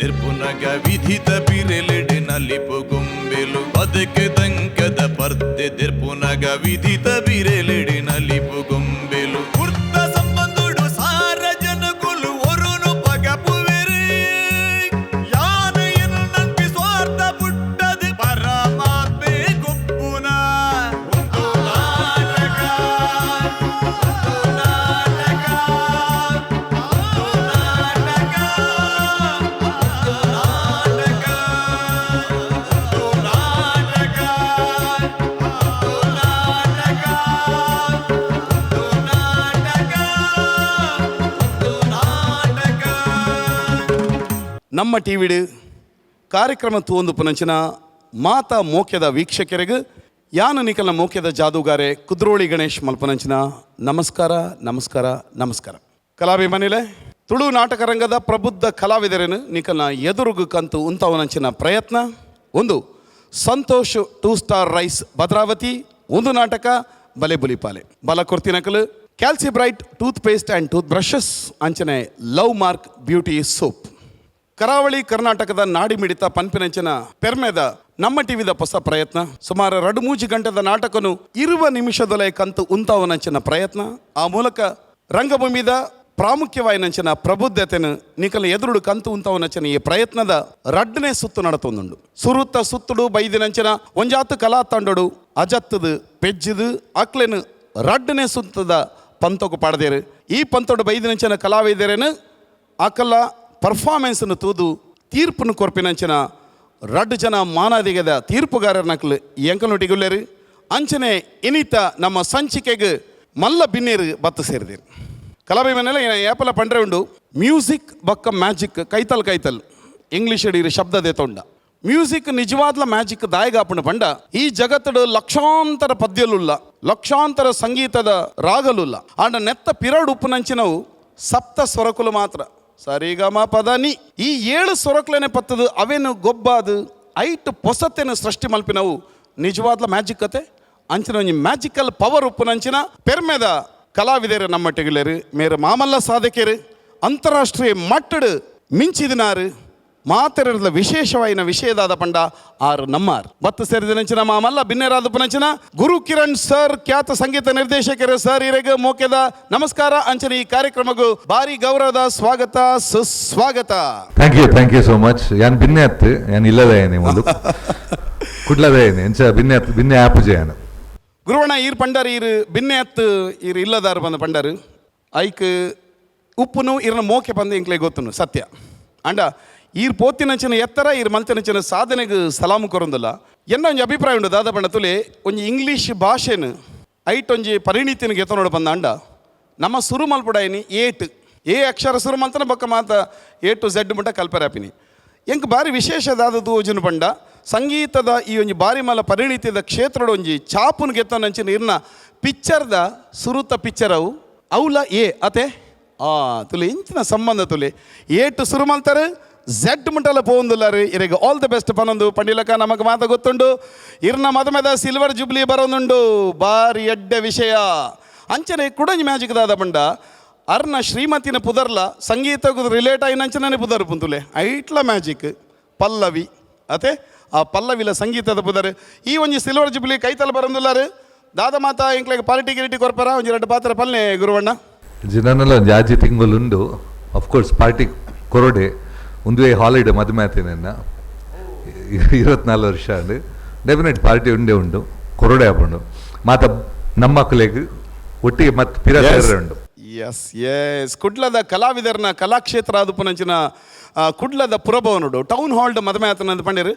ದಿರ್ಪುನಗ ವಿಧಿತ ಬಿರೆಲೆಡೆ ನಲಿಪು ಗೊಂಬೆಲು ಬದುಕೆ ದಂಕದ ಪರ್ದೆ ದಿರ್ಪುನಗ ವಿಧಿತ ಬಿರೆಲೆಡೆ ನಲಿಪು ಗೊಂಬೆಲು ವೃತ್ತ ಸಂಬಂಧುಡು ಸಾರ ಜನಗುಲು ಒರುನು ಪಗಪುವೆರೆ ಯಾನೆಯನ್ನು ನಂಬಿ ಸ್ವಾರ್ಥ ಪುಟ್ಟದು ಪರಮಾತ್ಮೆ ಗೊಪ್ಪುನ ನಮ್ಮ ಟಿವಿಡು ಕಾರ್ಯಕ್ರಮ ತೂಂದು ಪುನಂಚಿನ ಮಾತಾ ಮೋಕ್ಯದ ವೀಕ್ಷಕರಿಗೆ ಯಾನ ನಿಕಲ ಮೋಕ್ಯದ ಜಾದೂಗಾರೆ ಕುದ್ರೋಳಿ ಗಣೇಶ್ ಮಲ್ಪನಂಚಿನ ನಮಸ್ಕಾರ ನಮಸ್ಕಾರ ನಮಸ್ಕಾರ. ಕಲಾಭಿಮಾನಿಲೆ ತುಳು ನಾಟಕ ರಂಗದ ಪ್ರಬುದ್ಧ ಕಲಾವಿದರೇನು ನಿಕಲ್ನ ಎದುರುಗು ಕಂತು ಉಂತವನಂಚಿನ ಪ್ರಯತ್ನ ಒಂದು ಸಂತೋಷ್ 2 ಸ್ಟಾರ್ ರೈಸ್ ಭದ್ರಾವತಿ ಒಂದು ನಾಟಕ ಬಲೆ ಬುಲಿಪಾಲೆ ಬಲ ಕೊರ್ತಿನಕಲು Calcibright tooth paste and tooth brushes ಅಂಚನೆ ಲವ್ ಮಾರ್ಕ್ ಬ್ಯೂಟಿ ಸೋಪ್. ಕರಾವಳಿ ಕರ್ನಾಟಕದ ನಾಡಿ ಮಿಡಿತ ಪನ್ಪಿನಂಚಿನ ಪೆರ್ಮೆದ ನಮ್ಮ ಟಿವಿದ ಹೊಸ ಪ್ರಯತ್ನ ಸುಮಾರು 2-3 ಗಂಟೆದ ನಾಟಕನು ಇರುವ ನಿಮಿಷದೊಲೆ ಕಂತು ಉಂತಾವನಂಚಿನ ಪ್ರಯತ್ನ ಆ ಮೂಲಕ ರಂಗಭೂಮಿದ ಪ್ರಾಮುಖ್ಯವಾಯಿನಂಚಿನ ಪ್ರಬುದ್ಧತೆನು ನಿಕಲ ಎದುರುಡು ಕಂತು ಉಂತಾವನಂಚಿನ ಈ ಪ್ರಯತ್ನದ ರಡ್ಡನೇ ಸುತ್ತು ನಡತೊಂದುಂಡು ಸುರುತ್ತ ಸುತ್ತುಡು ಬೈದಿನಂಚಿನ ಒಂಜಾತು ಕಲಾ ತಂಡಡು ಅಜತ್ತದು ಪೆಜ್ಜದು ಅಕ್ಲೆನು ರಡ್ಡನೇ ಸುತ್ತದ ಪಂತೋಕು ಪಾಡದೇರು ಈ ಪಂತೋಡು ಬೈದಿನಂಚಿನ ಕಲಾವಿದರೇನು ಅಕಲ ಪರ್ಫಾರ್ಮೆನ್ಸ್ನು ತೂದು ತೀರ್ಪನ್ನು ಕೊರ್ಪಿನಂಚಿನ 2 ಜನ ಮಾನಾದಿಗದ ತೀರ್ಪುಗಾರನಕ್ಲು ಎಂಕಲೊಟ್ಟಿಗುಲ್ಲೇರು ಅಂಚನೆ ಇನಿತ ನಮ್ಮ ಸಂಚಿಕೆಗೆ ಮಲ್ಲ ಬಿನ್ನೇರು ಬತ್ತು ಸೇರಿದೇರು. ಕಲಾಭಿಮಾನೆಲ್ಲ ಏಪಲ ಪಂಡ್ರೆ ಉಂಡು ಮ್ಯೂಸಿಕ್ ಬೊಕ್ಕ ಮ್ಯಾಜಿಕ್ ಕೈತಲ್ ಕೈತಲ್ ಇಂಗ್ಲೀಷ್ ಹಿಡೀರು ಶಬ್ದದೇ ತೊಂಡ ಮ್ಯೂಸಿಕ್ ನಿಜವಾದ್ಲ ಮ್ಯಾಜಿಕ್ ದಾಯಗಾಪಣ ಪಂಡ ಈ ಜಗತ್ತಡು ಲಕ್ಷಾಂತರ ಪದ್ಯಲುಲ್ಲ ಲಕ್ಷಾಂತರ ಸಂಗೀತದ ರಾಗಲುಲ್ಲ ಆಂಡ ನೆತ್ತ ಪಿರಡು ಉಪ್ಪುನಂಚಿನವು ಸಪ್ತ ಸ್ವರಕುಲು ಮಾತ್ರ ಸರಿಗಮ ಪದನಿ ಈ 7 ಸ್ವರಕ್ಲೇನೆ ಪತ್ತದು ಅವೇನು ಗೊಬ್ಬಾದು ಐಟ್ ಪೊಸತ್ತೇನು ಸೃಷ್ಟಿ ಮಲ್ಪಿನವು ನಿಜವಾದ್ಲ ಮ್ಯಾಜಿಕ್ ಕತೆ ಅಂಚಿನ ಒಂಜಿ ಮ್ಯಾಜಿಕಲ್ ಪವರ್ ಉಪ್ಪುನಂಚಿನ ಪೆರ್ಮೆದ ಕಲಾವಿದರು ನಮ್ಮ ಟೆಗಿಲೇರು ಮೇರೆ ಮಾಮಲ್ಲ ಸಾಧಕರು ಅಂತಾರಾಷ್ಟ್ರೀಯ ಮಟ್ಟಡು ಮಿಂಚಿದಿನಾರು ಮಾತೆರಲ ವಿಶೇಷವಾಯಿನ ವಿಷಯದಾದ ಪಂಡ ಆರು ನಮ್ಮಾರು ಬತ್ತು ಸೇರಿದಿನಂಚಿನ ಮಾಮಲ್ಲ ಬಿನ್ನೇರಾದ ಪುನಂಚಿನ ಗುರು ಕಿರಣ್ ಸರ್ ಖ್ಯಾತ ಸಂಗೀತ ನಿರ್ದೇಶಕರು ಸರ್ ಇರೆಗೆ ಮೋಕೆದ ನಮಸ್ಕಾರ ಅಂಚನೆ ಈ ಕಾರ್ಯಕ್ರಮಗೂ ಭಾರಿ ಗೌರವದ ಸ್ವಾಗತ ಸುಸ್ವಾಗತ. Thank you so much. ಯಾನ್ ಬಿನ್ನೆ ಅತ್ತು ಯಾನ್ ಇಲ್ಲದ ಏನೇ ಒಂದು ಕುಡ್ಲದ ಏನೇ ಎಂಚ ಬಿನ್ನೆ ಆಪ್ ಜಯನ ಗುರುವಣ ಈರ್ ಪಂಡರ್ ಈರ್ ಬಿನ್ನೆ ಅತ್ತು ಈರ್ ಇಲ್ಲದಾರು ಬಂದ ಪಂಡರು ಐಕ್ ಉಪ್ಪುನು ಇರ್ನ ಮೋಕೆ ಬಂದು ಇಂಕ್ಲೆ ಗೊತ್ತುನು ಸತ್ಯ ಅಂಡ ಈರ್ ಪೋತಿನಂಚಿನ ಎತ್ತರ ಈರ್ ಮಲ್ತಿನಂಚಿನ ಸಾಧನೆಗೆ ಸಲಾಮು ಕೊರೊಂದಿಲ್ಲ ಎನ್ನ ಒಂಜಿ ಅಭಿಪ್ರಾಯ ಉಂಡು ದಾದ ಪಂಡ ತುಲೆ ಒಂಜಿ ಇಂಗ್ಲೀಷ್ ಭಾಷೆನು ಐಟ್ ಒಂಜಿ ಪರಿಣಿತಿನ ಗೆತ್ತನೋಡು ಬಂದ ಅಂಡ ನಮ್ಮ ಸುರು ಮಲ್ಪುಡಾಯಿನಿ ಏ ಅಕ್ಷರ ಸುರು ಮಲ್ತನ ಬೊಕ್ಕ ಮಾತ A to Z ಮುಟ್ಟ ಕಲ್ಪರಾಪಿನಿ ಎಂಕ್ ಬಾರಿ ವಿಶೇಷದಾದದು ಓಜುನು ಪಂಡ ಸಂಗೀತದ ಈ ಒಂಜಿ ಬಾರಿ ಮಲ ಪರಿಣಿತಿದ ಕ್ಷೇತ್ರಡು ಒಂಜಿ ಚಾಪುನು ಗೆತ್ತನಂಚಿನ ಇರ್ನ ಪಿಕ್ಚರ್ದ ಸುರುತ ಪಿಕ್ಚರ್ ಅವುಲ ಅತೆ ತುಲೆ ಇಂಚಿನ ಸಂಬಂಧ ತುಲೆ A to ಸುರು ಮಲ್ತಾರೆ Z ಮುಂಟಲ್ಲ ಪೋಂದುಲ್ಲಾರು ಇರೆಗೆ ಆಲ್ ದ ಬೆಸ್ಟ್ ಪನೊಂದು ಪಂಡಿಲಕ ನಮಗೆ ಮಾತ ಗೊತ್ತುಂಡು ಇರ್ನ ಮದಮೆದ ಸಿಲ್ವರ್ ಜುಬ್ಲಿ ಬರೋದುಂಡು ಬಾರಿ ಎಡ್ಡೆ ವಿಷಯ ಅಂಚನೆ ಕುಡಂಜಿ ಮ್ಯಾಜಿಕ್ ದಾದ ಪಂಡ ಅರ್ನ ಶ್ರೀಮತಿನ ಪುದರ್ಲ ಸಂಗೀತಕ್ಕೆ ರಿಲೇಟ್ ಆಯ್ನಂಚನೇ ಪುದರ್ ಪುಂತುಲೆ ಐಟ್ಲ ಮ್ಯಾಜಿಕ್ ಪಲ್ಲವಿ ಅತೆ ಆ ಪಲ್ಲವಿಲ ಸಂಗೀತದ ಪುದರ್ ಈ ಒಂಜಿ ಸಿಲ್ವರ್ ಜುಬ್ಲಿ ಕೈತಲ್ ಬರೋದುಲ್ಲಾರು ದಾದ ಮಾತ ಇಂಕ್ಲೆಗೆ ಪಾರ್ಟಿ ಗಿರಿಟಿ ಕೊರ್ಪರ ಒಂಜಿ 2 ಪಾತ್ರ ಪಲ್ಲೆ ಗುರುವಣ್ಣ ಜಿನನೆಲ್ಲ ಒಂದು ಜಾಜಿ ತಿಂಗಳುಂಡು ಅಫ್ಕೋರ್ಸ್ ಪಾರ್ಟಿ ಕೊರಡೆ ಒಂದು ಹಾಲಿಡೇ ಮದುವೆ ಆತೇನೆನ್ನ 24 ವರ್ಷ ಅಂಡು ಡೆಫಿನೆಟ್ ಪಾರ್ಟಿ ಉಂಡೆ ಉಂಡು ಕೊರಡೆ ಹಾಕೊಂಡು ಮಾತ ನಮ್ಮ ಮಕ್ಕಳಿಗೆ ಒಟ್ಟಿಗೆ ಮತ್ತೆ ಪಿರ ಉಂಡು. ಎಸ್ ಕುಡ್ಲದ ಕಲಾವಿದರ್ನ ಕಲಾಕ್ಷೇತ್ರ ಅದು ಪುನಂಚಿನ ಕುಡ್ಲದ ಪುರಭವನುಡು ಟೌನ್ ಹಾಲ್ಡ್ ಮದುವೆ ಆತನಂದು ಪಂಡಿರು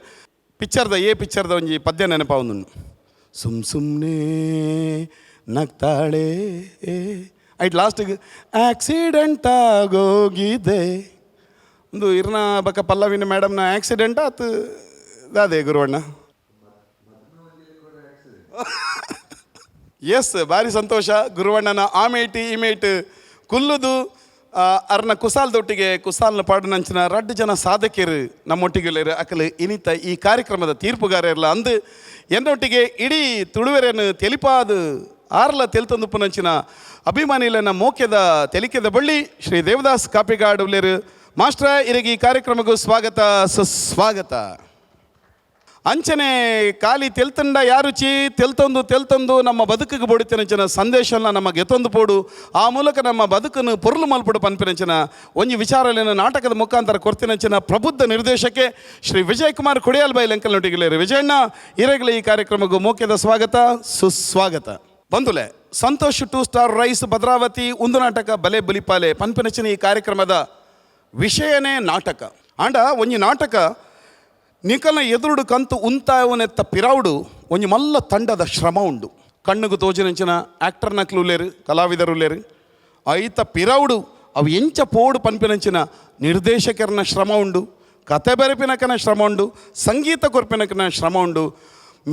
ಪಿಕ್ಚರ್ದ ಒಂಜಿ ಪದ್ಯ ನೆನಪ ಒಂದು ಸುಮ್ನೆ ನಗ್ತಾಳೆ ಐಟ್ ಲಾಸ್ಟಿಗೆ ಆಕ್ಸಿಡೆಂಟ್ ಆಗೋಗಿದೆ ಒಂದು ಇರ್ನ ಬಕ್ಕ ಪಲ್ಲವಿನ ಮೇಡಮ್ನ ಆಕ್ಸಿಡೆಂಟ್ ಆತು ಅದೇ ಗುರುವಣ್ಣ. ಎಸ್ ಭಾರಿ ಸಂತೋಷ ಗುರುವಣ್ಣನ ಆಮೇಟಿ ಇಮೇಟ್ ಕುಲ್ಲುದು ಅರ್ನ ಕುಸಾಲ್ದೊಟ್ಟಿಗೆ ಕುಸಾಲ್ನ ಪಾಡನಂಚಿನ 2 ಜನ ಸಾಧಕಿಯರು ನಮ್ಮೊಟ್ಟಿಗೆ ಅಕಲು ಇನಿತ ಈ ಕಾರ್ಯಕ್ರಮದ ತೀರ್ಪುಗಾರಲ್ಲ ಅಂದು ಎನ್ನೊಟ್ಟಿಗೆ ಇಡೀ ತುಳುವೆರೆಯನ್ನು ತೆಲಿಪಾದು ಆರ್ಲ ತೆಲ್ತೊಂದುಪ್ಪುನಂಚಿನ ಅಭಿಮಾನಿಲನ ಮೋಕ್ಯದ ತೆಲಿಕೆದ ಬಳ್ಳಿ ಶ್ರೀ ದೇವದಾಸ್ ಕಾಪಿಗಾಡ್ ಉಲ್ಲೇರು ಮಾಸ್ಟ್ರ ಇರಗಿ ಈ ಕಾರ್ಯಕ್ರಮಕ್ಕೂ ಸ್ವಾಗತ ಸುಸ್ವಾಗತ. ಅಂಚನೆ ಖಾಲಿ ತೆಲ್ತಂಡ ಯಾರುಚಿ ತೆಲ್ತೊಂದು ನಮ್ಮ ಬದುಕಿಗೆ ಬೋಡಿತಿನಂಚಿನ ಸಂದೇಶನ ನಮಗೆ ಎತ್ತೊಂದು ಪೋಡು ಆ ಮೂಲಕ ನಮ್ಮ ಬದುಕನ್ನು ಪೊರ್ಲು ಮಲ್ಪಡು ಪನ್ಪಿನಂಚಿನ ಒಂಜಿ ವಿಚಾರಲೇನ ನಾಟಕದ ಮುಖಾಂತರ ಕೊರ್ತಿನಂಚಿನ ಪ್ರಬುದ್ಧ ನಿರ್ದೇಶಕೆ ಶ್ರೀ ವಿಜಯ್ ಕುಮಾರ್ ಕೊಡಿಯಾಲ್ ಬೈ ಲೆಂಕಲ್ ನೊಟ್ಟಿಗಿಲೇರು ವಿಜಯಣ್ಣ ಇರಗಲಿ ಈ ಕಾರ್ಯಕ್ರಮಕ್ಕೂ ಮುಖ್ಯದ ಸ್ವಾಗತ ಸುಸ್ವಾಗತ. ಬಂಧುಲೆ ಸಂತೋಷ್ 2 ಸ್ಟಾರ್ ರೈಸ್ ಭದ್ರಾವತಿ ಒಂದು ನಾಟಕ ಬಲೆ ಬಲಿಪಾಲೆ ಪನ್ಪಿನಂಚಿನ ಈ ಕಾರ್ಯಕ್ರಮದ ವಿಷಯನೇ ನಾಟಕ ಆಂಡ ಒಂಜಿ ನಾಟಕ ನಿಕಲ್ನ ಎದುರುಡು ಕಂತು ಉಂತಾಯವನೆತ್ತ ಪಿರಾವುಡು ಒಂಜಿ ಮಲ್ಲ ತಂಡದ ಶ್ರಮ ಉಂಡು. ಕಣ್ಣುಗು ತೋಜಿನಂಚಿನ ಆ್ಯಕ್ಟರ್ ನಕ್ಲು ಉಲ್ಲೇರು ಕಲಾವಿದರು ಉಲ್ಲೇರು ಐತ ಪಿರಾವುಡು ಅವು ಎಂಚ ಪೋಡು ಪನ್ಪಿನಂಚಿನ ನಿರ್ದೇಶಕರನ ಶ್ರಮ ಉಂಡು, ಕತೆ ಬೆರೆಪಿನಕನ ಶ್ರಮ ಉಂಡು, ಸಂಗೀತ ಕೊರ್ಪಿನಕನ ಶ್ರಮ ಉಂಡು,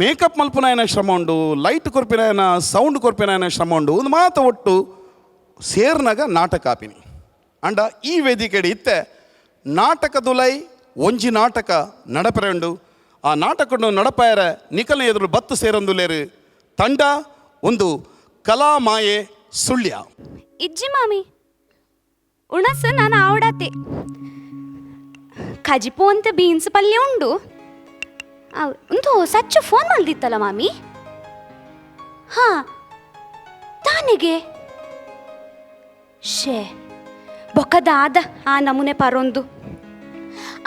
ಮೇಕಪ್ ಮಲ್ಪನಾಯನ ಶ್ರಮ ಉಂಡು, ಲೈಟ್ ಕೊರ್ಪಿನಾಯನ ಸೌಂಡ್ ಕೊರ್ಪಿನಾಯನ ಶ್ರಮ ಉಂಡು. ಒಂದು ಮಾತು ಒಟ್ಟು ಸೇರ್ನಾಗ ನಾಟಕ ಆಪಿನಿ ಅಂಡ ಈ ವೇದಿಕೆಡೆ ಇತ್ತೆ ನಾಟಕದುಲೈ ಒಂಜಿ ನಾಟಕ ನಡಪರೆ ಉಂಡು. ಆ ನಾಟಕವನ್ನು ನಡಪಾಯರ ನಿಕಲ್ನ ಎದುರು ಬತ್ತು ಸೇರೊಂದುಲೇರು ತಂಡ ಒಂದು ಕಲಾಮಾಯೆ ಸುಳ್ಯ. ಇಜ್ಜಿ ಮಾಮಿ ಉಣಸ್ ನಾನು ಆವಡತೆ ಖಜಿಪು ಅಂತ ಬೀನ್ಸ್ ಪಲ್ಯ ಉಂಡು. ಒಂದು ಸಚ್ಚು ಫೋನ್ ಮಲ್ದಿತ್ತಲ್ಲ ಮಾಮಿ. ಹಾ ತಾನಿಗೆ ಶೇ ಬೊಕ್ಕದಾದ ಆ ನಮೂನೆ ಪರೊಂದು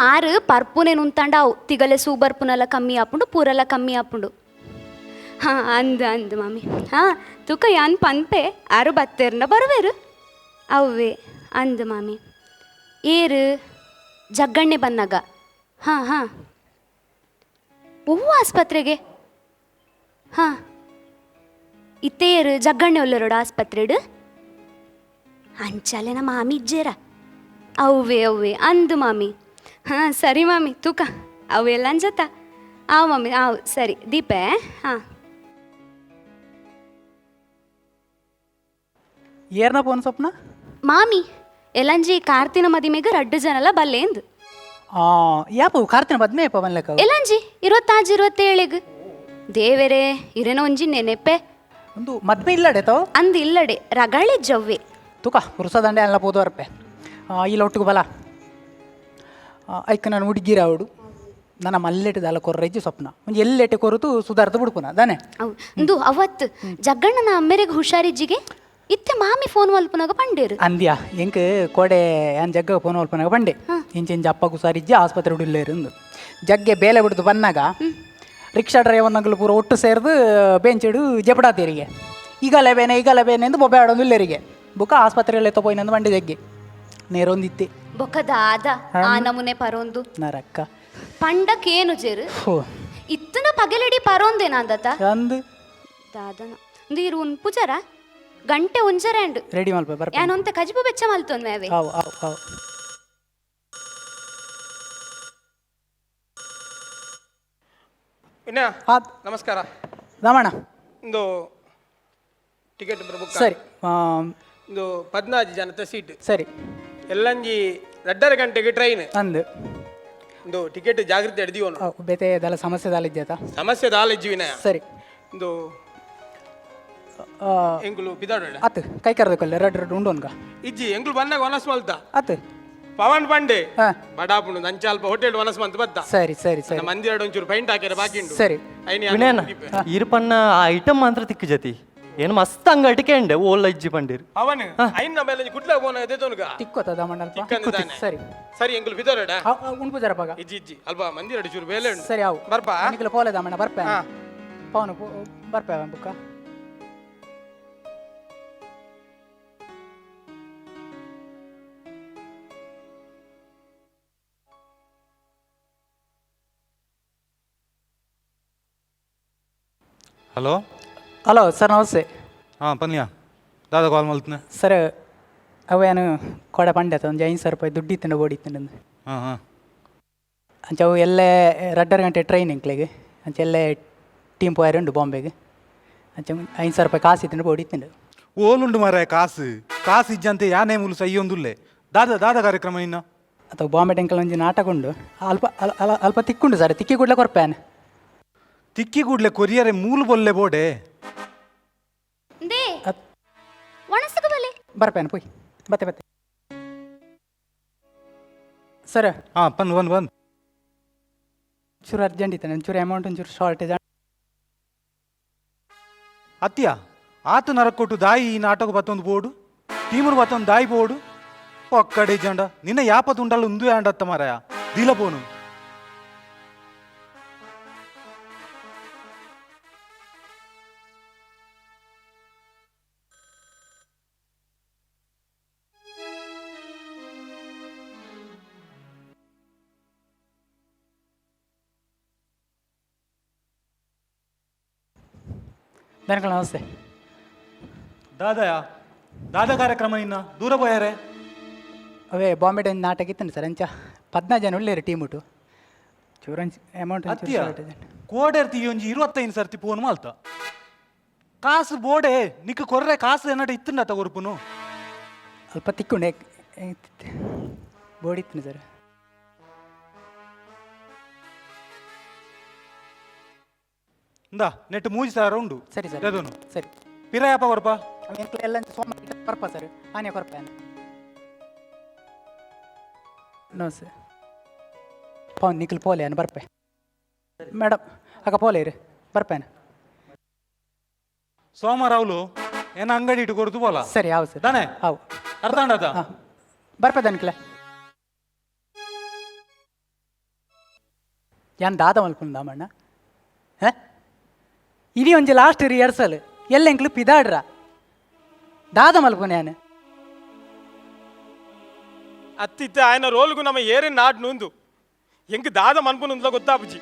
ಆರು ಪರ್ಪುನೆ ನುಂತಂಡ ಅವು ತಿಗಲೆ ಸೂಬರ್ಪುನೆಲ್ಲ ಕಮ್ಮಿ ಆಪುಂಡು ಪೂರೆಲ್ಲ ಕಮ್ಮಿ ಆಪುಂಡು. ಹಾಂ ಅಂದು ಮಾಮಿ ಹಾಂ ತುಕ ಯಾನ್ ಪನ್ಪೆ ಆರು ಬತ್ತೇರ್ನ ಬರುವೇರು ಅವೇ ಅಂದು ಮಾಮಿ ಏರು ಜಗ್ಗಣ್ಣೆ ಬನ್ನಾಗ ಹಾಂ ಹಾಂ ಹೂವು ಆಸ್ಪತ್ರೆಗೆ ಹಾಂ ಇತ್ತೇರು ಜಗ್ಗಣ್ಣೆ ಒಲ್ಲೆರೋಡು ಆಸ್ಪತ್ರೆಡು ಅಂಚಾಲೆನ ಮಾಮಿ ಇಜ್ಜೇರ ಅವೇ ಅಂದು ಮಾಮಿ. ಹಾಂ ಸರಿ ಮಾಮಿ ತೂಕ ಅವೆಲ್ಲ ಅಂಜತ್ತ ಆವು ಮಮ್ಮಿ ಆವು ಸರಿ ದೀಪೆ. ಹಾಂ ಏರ್ನ ಪೋನ್ ಸ್ವಪ್ನ ಮಾಮಿ ಎಲ್ಲಂಜಿ ಕಾರ್ತಿನ ಮದಿಮೆಗೆ 2 ಜನಲ್ಲ ಬಲ್ಲೇಂದು ಯಾಪು ಕಾರ್ತಿನ ಬದ್ಮೆ ಯಪ್ಪ ಬನ್ಲೆಕ್ಕ ಎಲ್ಲಂಜಿ 27 ದೇವೆರೆ ಇರೇನೋ ಒಂಜಿ ನೆನೆಪೆ ಒಂದು ಮದ್ಮೆ ಇಲ್ಲಡೆ ತಾವು ಅಂದು ಇಲ್ಲಡೆ ರಗಳೆ ಜವ್ವೆ ತುಕ ಪುರುಸದಂಡೆ ಎಲ್ಲ ಪೋದವರ್ಪೆ ಇಲ್ಲ ಒಟ್ಟಿಗೆ ಬಲ ಐಕ ನಾನು ಹುಡುಗಿರ ಅವಡು ನನ್ನ ಮಲ್ಲೆಟದಲ್ಲ ಕೊರ್ರಜ್ಜಿ ಸ್ವಪ್ನ ಒಂದು ಎಲ್ಲೆಟೆ ಕೊರತು ಸುಧಾರ್ಥ ಬಿಡ್ಪುನ ದಾನೆ ಒಂದು ಅವತ್ತು ಜಗ್ಗಣ್ಣನ ಅಮ್ಮೆರೆಗೆ ಹುಷಾರಿಜ್ಜಿಗೆ ಇತ್ತೆ ಮಾಮಿ ಫೋನ್ ಮಲ್ಪನಾಗ ಪಂಡೇರು ಅಂದ್ಯಾ ಎಂಕ್ ಕೋಡೆ ಏನ್ ಜಗ್ಗ ಫೋನ್ ಮಲ್ಪನಾಗ ಬಂಡೆ ಇಂಚೆಂಚ ಅಪ್ಪ ಹುಷಾರಿಜ್ಜಿ ಆಸ್ಪತ್ರೆ ಹುಡಿಲ್ಲೇರಿಂದು ಜಗ್ಗೆ ಬೇಲೆ ಬಿಡ್ದು ಬಂದಾಗ ರಿಕ್ಷಾ ಡ್ರೈವರ್ನಗಳು ಪೂರ ಒಟ್ಟು ಸೇರಿದು ಬೆಂಚಿಡು ಜಪಡಾತೀರಿಗೆ ಈಗಲೇ ಬೇನೆ ಎಂದು ಬೊಬ್ಬೆ ಆಡೋದು ಇಲ್ಲರಿಗೆ ಬುಕ್ಕ ಆಸ್ಪತ್ರೆಯಲ್ಲೇ ತಗೋಯ್ನಂದು ಬಂಡೆ ಜಗ್ಗಿ ನೇರೊಂದಿತ್ತೆ ಬೊಕ್ಕದಾದ ಆ ನಮೂನೆ ಪರೊಂದು ನರಕ್ಕ ಪಂಡಕ್ಕೇನು ಜೇರು ಇತ್ತನ ಪಗೆಲಡಿ ಪರೊಂದೇನಾದತ ಅಂದು ದಾದನ ನೀರು ಉನ್ ಪೂಜಾರ ಗಂಟೆ ಉಂಜರ ಅಂಡು ರೆಡಿ ಮಲ್ಪೆ ಬರ್ಪ ಯಾನೊಂತೆ ಕಜಿಬು ಬೆಚ್ಚ ಮಲ್ತೊನ್ ಮೇವೆ ಅವು ಅವು ಅವು ವಿನಯ ನಮಸ್ಕಾರ ರಮಣ ಒಂದು ಟಿಕೆಟ್ ಬುಕ್ ಸರಿ ಒಂದು 14 ಜನದ ಸೀಟ್ ಸರಿ ಎಲ್ಲಂಜಿ 2:30 ಗಂಟೆಗೆ ಟ್ರೈನ್ ಅಂದು ಒಂದು ಟಿಕೆಟ್ ಜಾಗೃತಿ ಹಿಡಿದೀವನು ಬೇತೆ ಅದೆಲ್ಲ ಸಮಸ್ಯೆ ದಾಲಿದ್ಯಾತ ಸಮಸ್ಯೆ ದಾಲಿಜ್ಜಿ ವಿನಯ ಸರಿ ಒಂದು ಎಂಗುಲು ಬಿದಾಡೋಣ ಅತ್ ಕೈ ಕರ್ದಕ್ಕಲ್ಲ ಎರಡು ಉಂಡು ಅನ್ಕ ಇಜ್ಜಿ ಎಂಗುಲು ಬಂದಾಗ ವನಸ್ ಮಲ್ತ ಅತ್ ಪವನ್ ಪಂಡೆ ಹಾ ಬಡಾಪುಂಡು ನಂಚಾಲ್ಪ ಹೋಟೆಲ್ ವನಸ್ ಮಂತ್ ಬತ್ತ ಸರಿ ಸರಿ ಸರಿ ಮಂದಿ ಒಂಚೂರು ಪೈಂಟ್ ಹಾಕ್ಯಾರ ಬಾಕಿ ಉಂಟು ಸರಿ ವಿನಯನ ಇರ್ಪನ್ನ ಆ ಐಟಮ್ ಮಾತ್ರ ತಿಕ್ಕು ಜತಿ ಏನು ಮಸ್ತ್ ಅಂಗಟಿಕೆ ಅಂಡೆ ಓಲ್ಲ ಇಜ್ಜಿ ಪಂಡೀರು ಅವನ್ ಐನ ಮೇಲೆ ಗುಡ್ಲ ಫೋನ್ ಎದೆತೋನುಗ ತಿಕ್ಕೋತದ ಮಂಡಲ್ಪ ತಿಕ್ಕಂದಿದ್ದಾನೆ. ಸರಿ ಸರಿ ಎಂಗುಲು ಬಿದಾಡೋಣ ಉಂಟು ಜರ ಪಾಗ ಇಜ್ಜಿ ಇಜ್ಜಿ ಅಲ್ಪ ಮಂದಿ ಚೂರು ಬೇಲೆ ಉಂಟು ಸರಿ ಅವು ಬರ್ಪ ನಿಖಿಲ ಪೋಲೆದ ಮಣ್ಣ ಬರ್ಪೆ ಹಾ. ಪವನು ಬರ್ಪೆ ಬುಕ್ಕ ಹಲೋ ಹಲೋ ಸರ್ ನಮಸ್ತೆ ಹಾಂ ಪನ್ಯ ದಾದಾ ಕಾಲ್ ಮಲ್ತನೆ ಸರ್ ಅವೇನು ಕೊಡ ಪಂಡೆ ಒಂದು 500 ರೂಪಾಯಿ ದುಡ್ಡು ಇತ್ತಂಡು ಓಡಿತ್ತಂಡು ಹಾಂ ಹಾಂ ಅಂಚ ಅವು ಎಲ್ಲೇ 2:30 ಗಂಟೆ ಟ್ರೈನ್ ಇಂಕ್ಲೆಗೆ ಅಂಚ ಎಲ್ಲೇ ಟೀಮ್ ಪೋಯರ್ ಉಂಡು ಬಾಂಬೆಗೆ ಅಂಚ 500 ರೂಪಾಯಿ ಕಾಸು ಇತ್ತಂಡು ಓಡಿತ್ತಂಡು ಓಲುಂಡು ಮಾರ ಕಾಸು ಇಜ್ಜಂತೆ ಯಾನೇ ಮುಲು ಸಯ್ಯೊಂದುಲ್ಲೆ ದಾದ ಕಾರ್ಯಕ್ರಮ ಇನ್ನು ಅಥವಾ ಬಾಂಬೆ ಟೆಂಕಲ್ ಒಂಜಿ ನಾಟಕ ಉಂಡು ಅಲ್ಪ ತಿಕ್ಕುಂಡು ಸರ್ ತಿಕ್ಕಿ ಕೂಡಲೇ ಕೊರ್ಪೇನೆ ತಿಕ್ಕಿ ಕೂಡ್ಲೆ ಕೊರಿಯರೆ ಮೂಲು ಬೊಲ್ಲೆ ಬೋಡೆ ದೇ ಒಣಸಕ ಬಲೆ ಬರ್ಪೇನೆ ಪೋಯ್ ಬತ್ತೆ ಸರ್ ಹಾಂ ಬಂದು ಚೂರು ಅರ್ಜೆಂಟ್ ಇತ್ತು ಒಂಚೂರು ಅಮೌಂಟ್ ಒಂಚೂರು ಶಾರ್ಟೇಜ್. ಅತ್ಯ ಆತು ನರಕೊಟ್ಟು ದಾಯಿ ಈ ನಾಟಕ ಬತ್ತೊಂದು ಬೋಡು ಟೀಮರು ಬತ್ತೊಂದು ದಾಯಿ ಬೋಡು ಒಕ್ಕಡೆ ಜಂಡ ನಿನ್ನ ಯಾಪತ್ತು ಉಂಡಲ್ಲ ಉಂದು ಆಂಡತ್ತ ಮಾರಾಯ ದಿಲ ಪೋನು ಧನ್ಯಗಳು ನಮಸ್ತೆ. ದಾದಾ ಕಾರ್ಯಕ್ರಮ ಇನ್ನ ದೂರ ಪೋಯಾರೆ ಅವೇ ಬಾಂಬೆ ನಾಟಕ ಇತ್ತು ಸರ್ ಅಂಚ 14 ಜನ ಒಳ್ಳೆಯ ಟೀಮ್ ಉಂಟು ಚೂರು ಅಮೌಂಟ್ ಅತ್ಯ ಕೋಡೆರ್ತಿ ಒಂಜಿ 25 ಸರ್ತಿ ಫೋನ್ ಮಾಲ್ತ ಕಾಸು ಬೋಡೆ ನಿಕ್ಕ ಕೊರ್ರೆ ಕಾಸು ಏನಾಟ ಇತ್ತಂಡ ತಗೋರ್ಪುನು ಸ್ವಲ್ಪ ತಿಕ್ಕೊಂಡೆ ಬೋಡಿತ್ತು ಸರ್. ಇಂದ ನೆಟ್ 3000 ಉಂಡು ಸರಿ ಸರ್ ಅದನ್ನು ಸರಿ ಪಿರಾಯಪ್ಪ ಕೊರಪ ಎಲ್ಲ ಸೋಮವಾರ ಕೊರಪ ಸರ್ ಆನೆ ಕೊರಪ ನೋ ಸರ್ ಪೌನ್ ನಿಖಿಲ್ ಪೋಲೆ ಅನ್ನು ಬರ್ಪೆ ಮೇಡಮ್ ಅಕ್ಕ ಪೋಲೆ ಇರಿ ಬರ್ಪೇನೆ ಸೋಮವಾರ ಅವಳು ಏನ ಅಂಗಡಿ ಇಟ್ಟು ಕೊಡ್ತು ಬೋಲ ಸರಿ ಹೌದು ಸರ್ ತಾನೆ ಹೌದು ಅರ್ಥ ಅಂಡದ ಹಾಂ ಬರ್ಪೆ ದನ್ಕ್ಲೆ ಯಾನ್ ದಾದ ಮಲ್ಪುಂದ ಮಣ್ಣ ಹ ಇಡೀ ಒಂಜಿ ಲಾಸ್ಟ್ ರಿಹರ್ಸಲ್ ಎಲ್ಲ ಎಂಕ್ಲು ಪಿದಾಡ್ರ ದಾದ ಮಲ್ಪುನ ಯಾನು ಅತ್ತಿತ್ತ ఆయన ರೋಲ್ಗು ನಮ್ಮ ಏರೇನ್ ನಾಡ್ ನೂಂದು ಎಂಕ್ ದಾದ ಮನ್ಪುನುಂದ್ಲ ಗೊತ್ತಾಪುಜಿ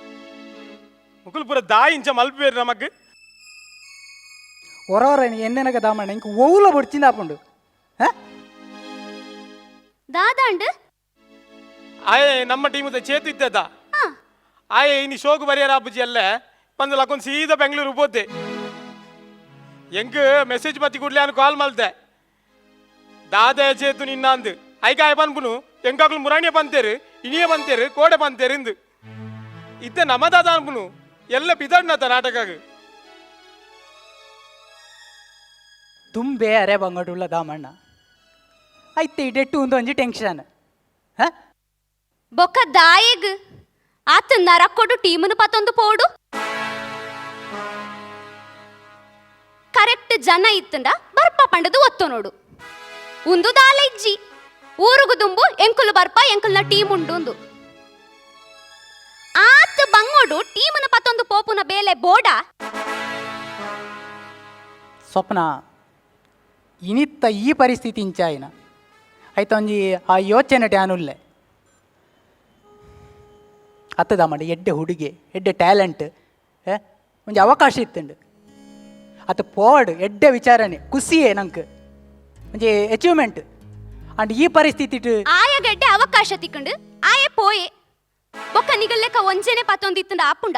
ಮುಕುಲ್ ಪೂರ ದಾಯಿಂಚ ಮಲ್ಪೇರು ನಮಗ್ ಹೊರವರ ಎನ್ನೆನಗ ದಾಮಣ್ಣ ಇಂಕ ಓವುಲ ಬಡ್ಚಿಂದ ಆಪುಂಡು ಹ ದಾದಾಂಡ್ ಆಯೆ ನಮ್ಮ ಟೀಮದ ಚೇತು ಇದ್ದದ ಆಯೆ ಇನಿ ಶೋಕು ಬರಿಯರ ಅಪ್ಪುಜಿ ಅಲ್ಲೇ ಬಂದು ಲಕ್ಕೊಂದು ಸೀದಾ ಬೆಂಗಳೂರು ಹೋದೆ ಎಂಕ್ ಮೆಸೇಜ್ ಬತ್ತಿ ಕೂಡ್ಲೆ ನಾನು ಕಾಲ್ ಮಲ್ತೆ ದಾದ ಚೇತು ನಿನ್ನ ಅಂದು ಐಕಾಯ ಪನ್ಪುನು ಎಂಕಾಕ್ಲು ಮುರಾಣಿಯ ಪಂತೇರು ಇನಿಯ ಪಂತೇರು ಕೋಡೆ ಪಂತೇರು ಇಂದು ಇತ್ತೆ ನಮ್ಮ ದಾದ ಅನ್ಪುನು ಎಲ್ಲ ಪಿದಾಡ್ನತ್ತ ನಾಟಕಾಗ ತುಂಬೆ ಅರೆ ಬಂಗಡುಳ್ಳ ದಾಮಣ್ಣ ಐತೆ ಇಡೆಟ್ಟು ಒಂದು ಒಂಜಿ ಟೆನ್ಷನ್ ಹ ಬೊಕ್ಕ ದಾಯಗ್ ಆತ ನರಕ್ಕೊಡು ಟೀಮನು ಪತ್ತೊಂದು ಪೋಡು ಕರೆಕ್ಟ್ ಜನ ಇತ್ತಂಡ ಬರ್ಪ ಪಂಡದು ಒತ್ತು ನೋಡು ಉಂದು ದಾಲ ಇಜ್ಜಿ ಊರುಗು ದುಂಬು ಎಂಕುಲು ಬರ್ಪ ಎಂಕುಲ್ನ ಟೀಮ್ ಉಂಡು ಆತ ಬಂಗೋಡು ಟೀಮನ ಪತ್ತೊಂದು ಪೋಪುನ ಬೇಲೆ ಬೋಡ ಸ್ವಪ್ನ ಇನಿತ್ತ ಈ ಪರಿಸ್ಥಿತಿ ಇಂಚಾಯಿನ ಆಯ್ತು ಒಂಜಿ ಆ ಯೋಚನೆ ಟ್ಯಾನುಲ್ಲೆ ಅತ್ತದ ಮಾಡಿ ಎಡ್ಡೆ ಹುಡುಗಿ ಎಡ್ಡೆ ಟ್ಯಾಲೆಂಟ್ ಒಂಜಿ ಅವಕಾಶ ಇತ್ತುಂಡು ಅತ್ತ ಪೋಡ್ ಎಡ್ಡೆ ವಿಚಾರಣೆ ಖುಷಿಯೇ ನಂಗೆ ಒಂಜಿ ಅಚೀವ್ಮೆಂಟ್ ಅಂಡ್ ಈ ಪರಿಸ್ಥಿತಿ ಆಯ ಗಡ್ಡೆ ಅವಕಾಶ ತಿಕ್ಕಂಡು ಆಯೆ ಪೋಯೆ ಬೊಕ್ಕ ನಿಗಲ್ಲೆಕ್ಕ ಒಂಜೆನೆ ಪತ್ತೊಂದಿತ್ತಂಡ ಆಪುಂಡ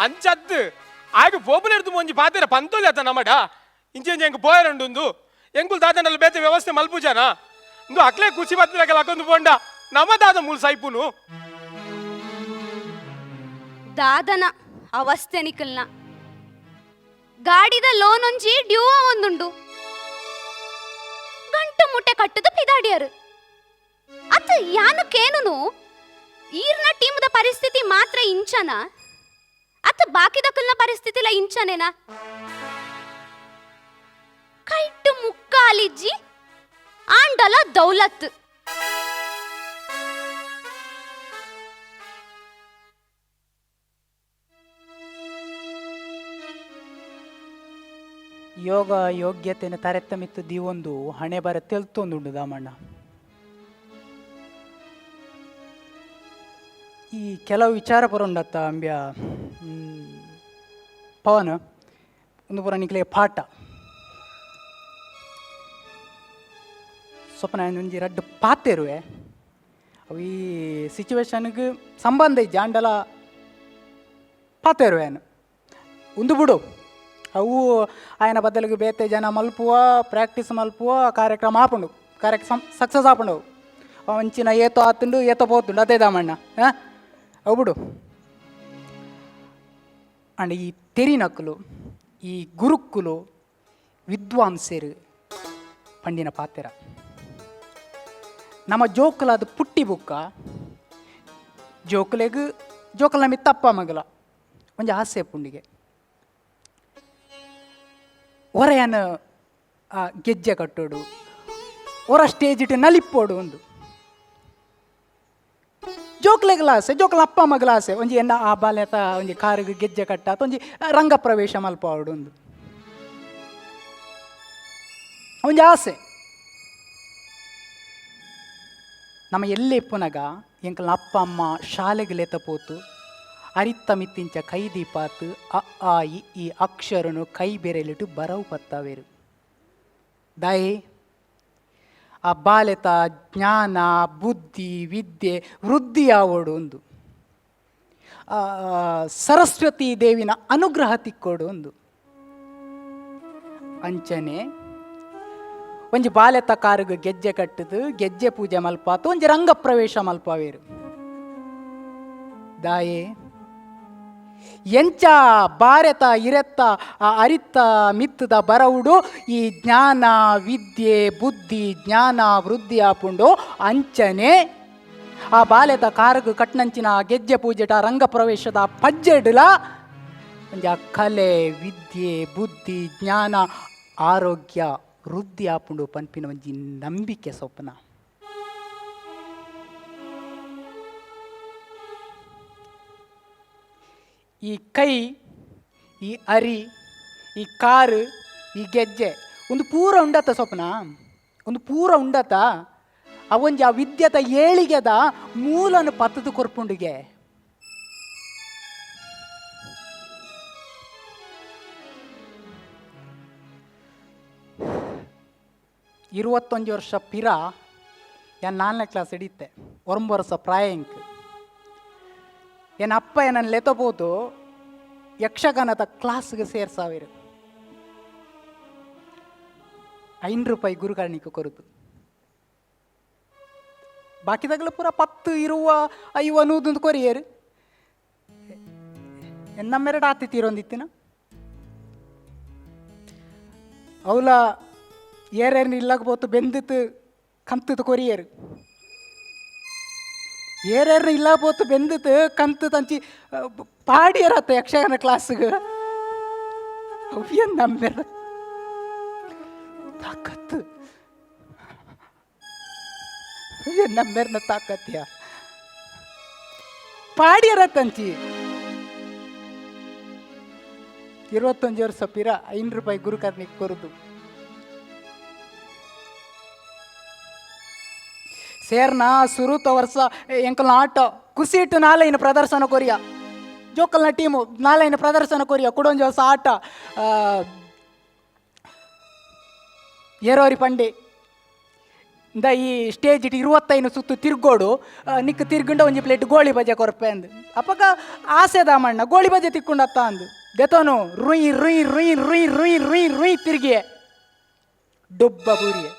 ಅಂಚದ್ದು ಆಗ ಪೋಪುನೆರ್ದು ಒಂಜಿ ಪಾತೆರ ಪಂತೋಲಿ ಅತ್ತ ನಮ್ಮಡ ಇಂಚೆ ಎಂಕ್ ಪೋಯರಂಡು ಎಂಕುಲ್ ದಾದನಲ್ಲಿ ಬೇತೆ ವ್ಯವಸ್ಥೆ ಮಲ್ಪುಜಾನ ಇಂದು ಅಕ್ಲೆ ಖುಷಿ ಬತ್ತಿರಕ್ಕೆ ಲಕ್ಕೊಂದು ಪೋಂಡ ನಮ್ಮ ದಾದ ಮೂಲ ಸೈಪುನು ದಾದನ ಅವಸ್ಥೆ ನಿಕಲ್ನ ಗಾಡಿದ ಲೋನ್ ಒಂಜಿ ಡ್ಯೂ ಒಂದುಂಡು ಗಂಟು ಮುಟ್ಟೆ ಕಟ್ಟದು ಪಿದಾಡಿಯರು ಅತ್ ಯಾನಕ್ಕೇನು ಈರ್ನ ಟೀಮ್ದ ಪರಿಸ್ಥಿತಿ ಮಾತ್ರ ಇಂಚನ ಅತ್ ಬಾಕಿದಕಲ್ನ ಪರಿಸ್ಥಿತಿಲ ಇಂಚನೇನಾ ಕೈಟ್ಟು ಮುಕ್ಕಾಲಿಜ್ಜಿ ಆಂಡಲ ದೌಲತ್ ಯೋಗ ಯೋಗ್ಯತೆನ ತರೆತ್ತಮಿತ್ತು ದೀವೊಂದು ಹಣೆ ಬರ ತೆಲ್ತೊಂದುಂಡು ದಾಮಣ್ಣ. ಈ ಕೆಲವು ವಿಚಾರ ಪುರಂಡತ್ತ ಅಂಬ್ಯ ಪವನ್ ಒಂದು ಪುರ ನಿಕ್ಲೆ ಪಾಠ ಸ್ವಪ್ನ ಒಂಜಿ ರಡ್ಡು ಪಾತೆರುವೆ ಅವು ಈ ಸಿಚುವೇಶನ್ಗೆ ಸಂಬಂಧ ಜಾಂಡಲ ಪಾತೆರುವೇನು ಒಂದು ಬಿಡು ಅವು ఆయన ಬದಲಿಗೆ ಬೇತೆ ಜನ ಮಲ್ಪುವ ಪ್ರಾಕ್ಟೀಸ್ ಮಲ್ಪುವ ಕಾರ್ಯಕ್ರಮ ಆಪುಂಡು ಕಾರ್ಯಕ್ರಮ ಸಕ್ಸಸ್ ಆಪುಂಡು ಅಂಚಿನ ಏತೋ ಆತುಂಡು ಏತೋ ಪೋತುಂಡು ಅದೇ ದಾಮಣ್ಣ ಅವು ಬಿಡು ಅಂಡ್ ಈ ತೆರಿನಕ್ಕಲು ಈ ಗುರುಕ್ಕುಲು ವಿದ್ವಾಂಸರು ಪಂಡಿನ ಪಾತೆರ ನಮ್ಮ ಜೋಕುಲ ಅದು ಪುಟ್ಟಿ ಬುಕ್ಕ ಜೋಕಲ್ನ ಮಿತ್ತ ಅಪ್ಪ ಮಗಲ ಒಂಜಿ ಆಸೆ ಪುಂಡಿಗೆ ಒರೆಯನ ಗೆಜ್ಜೆ ಕಟ್ಟೋಡು ಒರ ಸ್ಟೇಜ್ ಇಟ್ಟು ನಲಿಪ್ಪೋಡು ಒಂದು ಜೋಕ್ಲೆಗಳ ಆಸೆ ಜೋಕಲ ಅಪ್ಪ ಮಗಲ ಆಸೆ ಒಂಜಿ ಎನ್ನ ಆ ಬಾಲ್ಯತ ಒಂಜಿ ಕಾರಿಗೆ ಗೆಜ್ಜೆ ಕಟ್ಟಾತ ಒಂಜಿ ರಂಗ ಪ್ರವೇಶ ಮಲ್ಪಾವಡು ಒಂದು ಒಂಜಿ ಆಸೆ ನಮ್ಮ ಎಲ್ಲೇ ಪುನಗ ಎಂಕಲ್ನ ಅಪ್ಪ ಅಮ್ಮ ಶಾಲೆಗೆ ಲೇತ ಪೋತು ಅರಿತ್ತ ಮಿತ್ತಿಂಚ ಕೈ ದೀಪಾತು ಅ ಈ ಅಕ್ಷರನು ಕೈ ಬೆರೆಲಿಟ್ಟು ಬರವು ಪತ್ತಾವೇರು ದಾಯಿ ಆ ಬಾಲೆತ ಜ್ಞಾನ ಬುದ್ಧಿ ವಿದ್ಯೆ ವೃದ್ಧಿಯಾವೋಡು ಒಂದು ಸರಸ್ವತಿ ದೇವಿನ ಅನುಗ್ರಹ ತಿಕ್ಕೋಡು ಒಂದು ಅಂಚನೆ ಒಂಜಿ ಬಾಲೆತ ಕಾರಿಗೆ ಗೆಜ್ಜೆ ಕಟ್ಟದು ಗೆಜ್ಜೆ ಪೂಜೆ ಮಲ್ಪಾತು ಒಂಜಿ ರಂಗ ಪ್ರವೇಶ ಮಲ್ಪಾವೇರು ದಾಯೆ ಎಂಚ ಬಾರೆತ ಇರೆತ್ತ ಅರಿತ್ತ ಮಿತ್ತದ ಬರವುಡು ಈ ಜ್ಞಾನ ವಿದ್ಯೆ ಬುದ್ಧಿ ಜ್ಞಾನ ವೃದ್ಧಿ ಆಪುಂಡು ಅಂಚನೆ ಆ ಬಾಲೆತ ಕಾರಿಗೆ ಕಟ್ನಂಚಿನ ಗೆಜ್ಜೆ ಪೂಜೆಟ ರಂಗ ಪ್ರವೇಶದ ಪಜ್ಜೆಡ್ಲ ಒಂಜ ಕಲೆ ವಿದ್ಯೆ ಬುದ್ಧಿ ಜ್ಞಾನ ಆರೋಗ್ಯ ವೃದ್ಧಿ ಆಪುಂಡು ಪನ್ಪಿನ ಒಂಜಿ ನಂಬಿಕೆ ಸ್ವಪ್ನ ಈ ಕೈ ಈ ಅರಿ ಈ ಕಾರು ಈ ಗೆಜ್ಜೆ ಒಂದು ಪೂರ ಉಂಡತ ಸ್ವಪ್ನ ಒಂದು ಪೂರ ಉಂಡತ ಅವೊಂಜಿ ಆ ವಿದ್ಯೆತ ಏಳಿಗೆದ ಮೂಲನು ಪತ್ತದು ಕೊರ್ಪುಂಡಿಗೆ 21 ವರ್ಷ ಪಿರ ನಾನು 4ನೇ ಕ್ಲಾಸ್ ಹಿಡಿತೆ 9 ವರ್ಷ ಪ್ರಾಯಂಕ್ ಏನಪ್ಪ ಏನನ್ನು ಲೆತಬೋದು ಯಕ್ಷಗಾನದ ಕ್ಲಾಸ್ಗೆ ಸೇರ್ಸಾವಿರು 5 ರೂಪಾಯಿ ಗುರುಕಾರಣಿಕೆ ಕೊರತು ಬಾಕಿದಾಗಲ ಪೂರ 10 20 50 ಕೊರಿಯರು ನಮ್ಮೆರಡು ಆತಿ ತೀರೊಂದಿತ್ತಿನ ಅವಲ ಏರೇನು ಇಲ್ಲಾಗ್ಬೋದು ಬೆಂದಿತ್ತು ಕಂತದ ಕೊರಿಯರು ಏರೇರ್ನ ಇಲ್ಲಾಗ್ಬೋದು ಬೆಂದಿತ್ತು ಕಂತು ತಂಚಿ ಪಾಡಿಯರತ್ತ ಯಕ್ಷಗಾನ ಕ್ಲಾಸ್ಗೆ ಅವ್ಯನ್ ನಮ್ಮೆರ ತಾಕತ್ತು ನಮ್ಮೆರ್ನ ತಾಕತ್ಯ ಪಾಡಿಯರತ್ತಂಚಿ 21 ವರ್ಷ ಪಿರ 5 ರೂಪಾಯಿ ಗುರುಕಾರಣಿಗೆ ಕೊರದು ಸೇರ್ನ ಸುರುತ ವರ್ಷ ಎಂಕಲ್ನ ಆಟ ಕುಸಿಟ್ಟು ನಾಲೆಯಿನ ಪ್ರದರ್ಶನ ಕೊರಿಯ ಜೋಕಲ್ನ ಟೀಮು ನಾಲೆಯಿನ ಪ್ರದರ್ಶನ ಕೊರಿಯ ಕುಡೊಂಜಿ ಹೊಸ ಆಟ ಏರೋರಿ ಪಂಡೆ ಇಂದ ಈ ಸ್ಟೇಜ್ ಇಟ್ಟು 25 ಸುತ್ತು ತಿರ್ಗೋಡು ನಿಕ್ಕ ತಿರ್ಗುಂಡ ಒಂಜಿ ಪ್ಲೇಟ್ ಗೋಳಿ ಬಜೆ ಕೊರಪೆ ಅಂದು ಅಪ್ಪಗ ಆಸೆ ದಾಮಣ್ಣ ಗೋಳಿ ಬಜೆ ತಿಕ್ಕೊಂಡತ್ತ ಅಂದು ದೆತೋನು ರುಯ್ ರುಯ್ ರುಯ್ ರುಯ್ ರುಯ್ ರುಯ್ ರುಯ್ ತಿರ್ಗಿಯೇ ಡೊಬ್ಬ ಬೂರಿಯೇ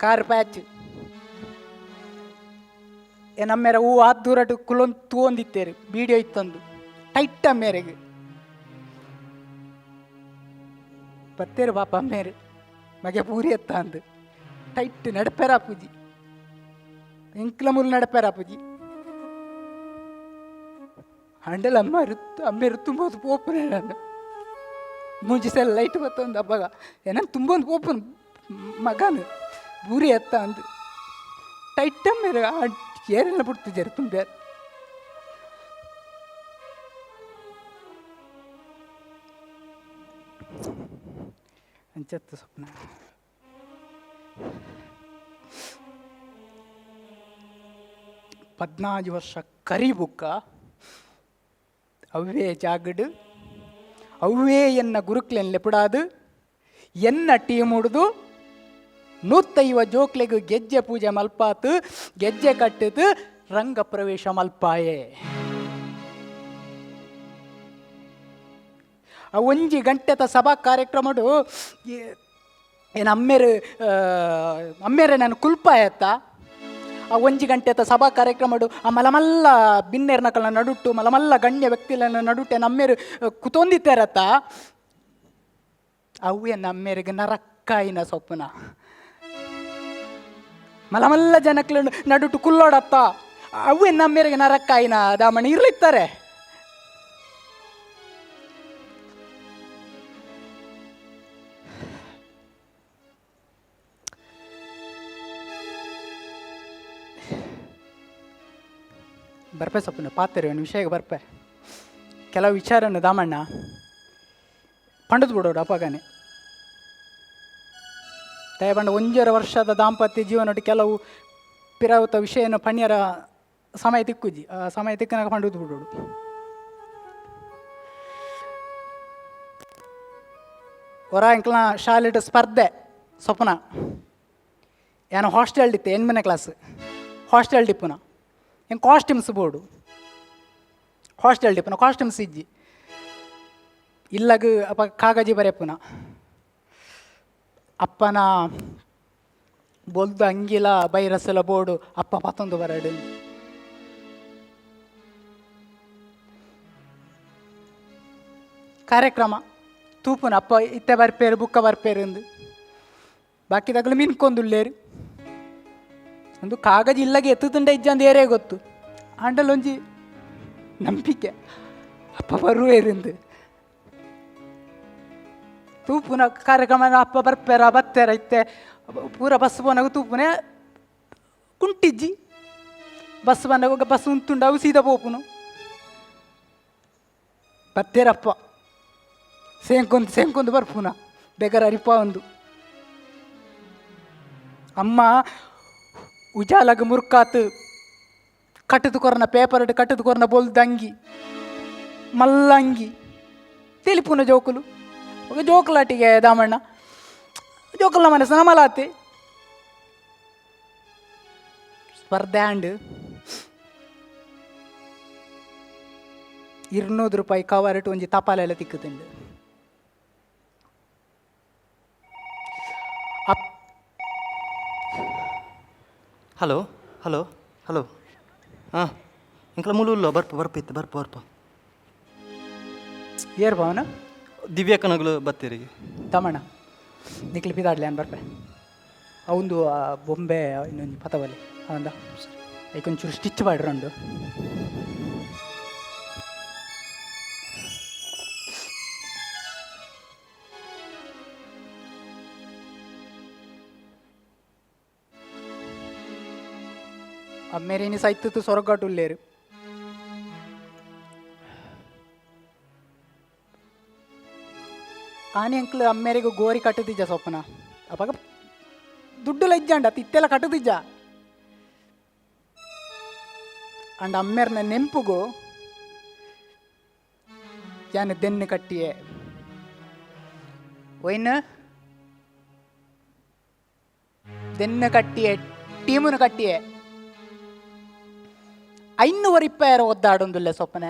ಕಾರ್ ಪ್ಯಾಚ್ ನಮ್ಮೆರ ಹೂ ಆದ್ ದೂರಟು ಕುಲೊಂದು ತೂಂದಿತ್ತೇರು ವಿಡಿಯೋ ಇತ್ತಂದು ಟೈಟ್ ಮೇರೆಗೆ ಬತ್ತೇರು ಬಾಪ ಅಮ್ಮೇರು ಮಗೆ ಪೂರಿ ಎತ್ತ ಅಂದು ಟೈಟ್ ನಡಪೆರ ಪೂಜಿ ಎಂಕ್ಲ ಮುಲ್ ನಡಪೆರ ಪೂಜಿ ಹಂಡಲ್ ಅಮ್ಮೇರು ತುಂಬೋದು ಪೋಪನೆ ನಾನು ಮುಂಜಿಸೆಲ್ಲ ಲೈಟ್ ಬತ್ತೊಂದು ಹಬ್ಬಗ ಏನಂತ ತುಂಬೊಂದು ಪೋಪನ್ ಮಗನು ಬೂರಿ ಎತ್ತ ಅಂದು ಟೈಟ್ ಮೇರೆ ಏರೆಲ್ಲ ಬಿಡ್ತಿದ್ದಾರೆ ತುಂಬ ಅಂಚತ್ತು ಸ್ವಪ್ನ ಪದ್ನಾಜು ವರ್ಷ ಕರಿಬುಕ್ಕ ಅವ್ವೇ ಜಾಗಡು ಅವ್ವೇ ಎನ್ನ ಗುರುಕ್ಲೆನ್ ಲೆಪುಡಾದು ಎನ್ನ ಟೀಮ್ ಹುಡ್ದು 150 ಜೋಕ್ಲೆಗು ಗೆಜ್ಜೆ ಪೂಜೆ ಮಲ್ಪಾತು ಗೆಜ್ಜೆ ಕಟ್ಟಿತು ರಂಗ ಪ್ರವೇಶ ಮಲ್ಪಾಯೆ ಆ 1 ಗಂಟೆತ ಸಭಾ ಕಾರ್ಯಕ್ರಮಡು ಏನು ಅಮ್ಮೇರೆ ನಾನು ಕುಲ್ಪಾಯತ್ತ ಆ 1 ಗಂಟೆತ ಸಭಾ ಕಾರ್ಯಕ್ರಮಡು ಆ ಮಲಮಲ್ಲ ಬಿನ್ನೇರ್ನಕಲ್ನ ನಡುಟ್ಟು ಮಲಮಲ್ಲ ಗಣ್ಯ ವ್ಯಕ್ತಿಗಳನ್ನ ನಡುಟ್ಟೆ ನಮ್ಮೇರು ಕುತೊಂದಿತ್ತೇರತ್ತ ಅವೇ ನಮ್ಮೇರಿಗೆ ನರಕ್ಕಾಯಿನ ಸೊಪ್ಪನ ಮಲಮಲ್ಲ ಜನಕ್ಲ ನಡುಟ್ಟು ಕುಲ್ಲೋಡತ್ತ ಅವೇ ನಮ್ಮೆರೆಗೆ ನರಕ್ಕಾಯಿನ ದಾಮಣ್ಣ ಇರ್ಲಿಕ್ತಾರೆ. ಬರ್ಪೆ ಸೊಪ್ಪನ ಪಾತ್ರೆ ಒಂದು ವಿಷಯಕ್ಕೆ ಬರ್ಪೆ. ಕೆಲವು ವಿಚಾರನ ದಾಮಣ್ಣ ಪಂಡದ್ ಬಿಡೋಡು ಅಪ್ಪಗಾನೆ ದಯಬಂಡ 1 ವರ್ಷದ ದಾಂಪತ್ಯ ಜೀವನೊಟ್ಟು ಕೆಲವು ಪಿರಾವತ ವಿಷಯನ ಪಣ್ಯರ ಸಮಯ ತಿಕ್ಕುಜಿ ಆ ಸಮಯ ತಿಕ್ಕನಾಗ ಪಂಡದ್ ಬಿಡೋಡು. ಹೊರ ಎಂಕ್ಲ ಶಾಲೆಟ್ ಸ್ಪರ್ಧೆ ಸ್ವಪ್ನ ಏನು ಹಾಸ್ಟೆಲ್ ಇತ್ತೆ 8ನೇ ಕ್ಲಾಸ್ ಹಾಸ್ಟೆಲ್ ಡಿಪ್ಪುನ ಹೆಂಗೆ ಕಾಸ್ಟ್ಯೂಮ್ಸ್ ಬೋರ್ಡು ಹಾಸ್ಟೆಲ್ ಡಿಪ್ಪುನ ಕಾಸ್ಟ್ಯೂಮ್ಸ್ ಇಜ್ಜಿ ಇಲ್ಲಗ ಅಪ್ಪ ಕಾಗಜಿ ಬರೆಯಪ್ಪುನ ಅಪ್ಪನ ಬೊಲ್ದು ಅಂಗಿಲ ಬೈರಸಲ ಬೋರ್ಡು ಅಪ್ಪ ಪತ್ತೊಂದು ಬರಡು ಕಾರ್ಯಕ್ರಮ ತೂಪುನ ಅಪ್ಪ ಇತ್ತೆ ಬರ್ಪೇರು ಬುಕ್ಕ ಬರ್ಪೇರು ಎಂದು ಬಾಕಿದಾಗಲು ಮಿನ್ಕೊಂದುಲ್ಲೇರು ಒಂದು ಕಾಗಜ ಇಲ್ಲಗೆ ಎತ್ತುತುಂಡ ಇಜ್ಜಂದು ಏರೇ ಗೊತ್ತು ಆಂಡಲೊಂಜಿ ನಂಬಿಕೆ ಅಪ್ಪ ಬರುವೇರೆಂದು ತೂಪುನ ಕಾರ್ಯಕ್ರಮ ಅಪ್ಪ ಬರ್ಪೇರ ಬತ್ತೇರ ಇತ್ತೆ ಪೂರ ಬಸ್ ಪೋನಾಗ ತೂಪುನೆ ಕುಂಟಿಜ್ಜಿ ಬಸ್ ಬಂದಾಗ ಬಸ್ ಉಂತುಂಡವು ಸೀದಾ ಪೋಪುನು ಬತ್ತೇರಪ್ಪ ಸೇಂಕೊಂದು ಬರ್ಪುನ ಬೇಗರ ಅರಿಪ ಒಂದು ಅಮ್ಮ ಉಜಾಲಗ ಮುರ್ಕಾತ್ ಕಟ್ಟದು ಕೊರನ ಪೇಪರ್ ಕಟ್ಟದು ಕೊರನ ಬೊಲ್ದಂಗಿ ಮಲ್ಲಂಗಿ ತಿಳಿಪುನ ಜೋಕುಲು ಜೋಕುಲಾಟಿಗೆ ದಾಮಣ್ಣ ಜೋಕುಲ ಮನಸ್ಸು ನಮಲಾತಿ ಸ್ಪರ್ಧೆ ಆಂಡ್ 200 ರೂಪಾಯಿ ಕವರ್ಟ್ ಒಂಜಿ ತಪಾಲೆಲ್ಲ ತಿಕ್ಕುತ್ತುಂಡು ಹಲೋ ಹಲೋ ಹಲೋ ಹಾಂ ಇಂಕಲ ಮುಳುಲ್ಲ ಬರ್ಪಿತ್ತು ಬರ್ಪ ಏರ್ ಭಾವನ ದಿವ್ಯಾಕನಗಳು ಬತ್ತೀರಿ ತಮಣ್ಣ ನಿಕ್ಲಿ ಪಿದಾಡ್ಲಿ ಅನ್ ಬರ್ಪೆ ಅವಂದು ಬೊಂಬೆ ಇನ್ನೊಂದು ಪತವಲ್ಲಿ ಅವಂದ ಐಕೊಂಚೂರು ಸ್ಟಿಚ್ ಮಾಡ್ರಂಡು ಅಮ್ಮೇರೇನಿ ಸೈತು ಸೊರಗಾಟುಲ್ಲೇರು ಆನೆ ಅಂಕ್ಲು ಅಮ್ಮೇರಿಗೂ ಗೋರಿ ಕಟ್ಟುತ್ತಿಜ್ಜ ಸೊಪ್ಪನ ಅಪ್ಪಾಗ ದುಡ್ಡುಲ ಇಜ್ಜಂಡ ತಿತ್ತೆಲ್ಲ ಕಟ್ಟುತ್ತಿಜ್ಜ ಅಂಡ್ ಅಮ್ಮೇರ್ನ ನೆಂಪುಗು ಯಾನು ದೆನ್ನು ಕಟ್ಟಿಯೇ ಒಯ್ನ ದೆನ್ನು ಕಟ್ಟಿಯೇ ಟೀಮುನು ಕಟ್ಟಿಯೇ 520 ಒದ್ದಾಡೊಂದುಲ್ಲೆ ಸೊಪ್ಪನ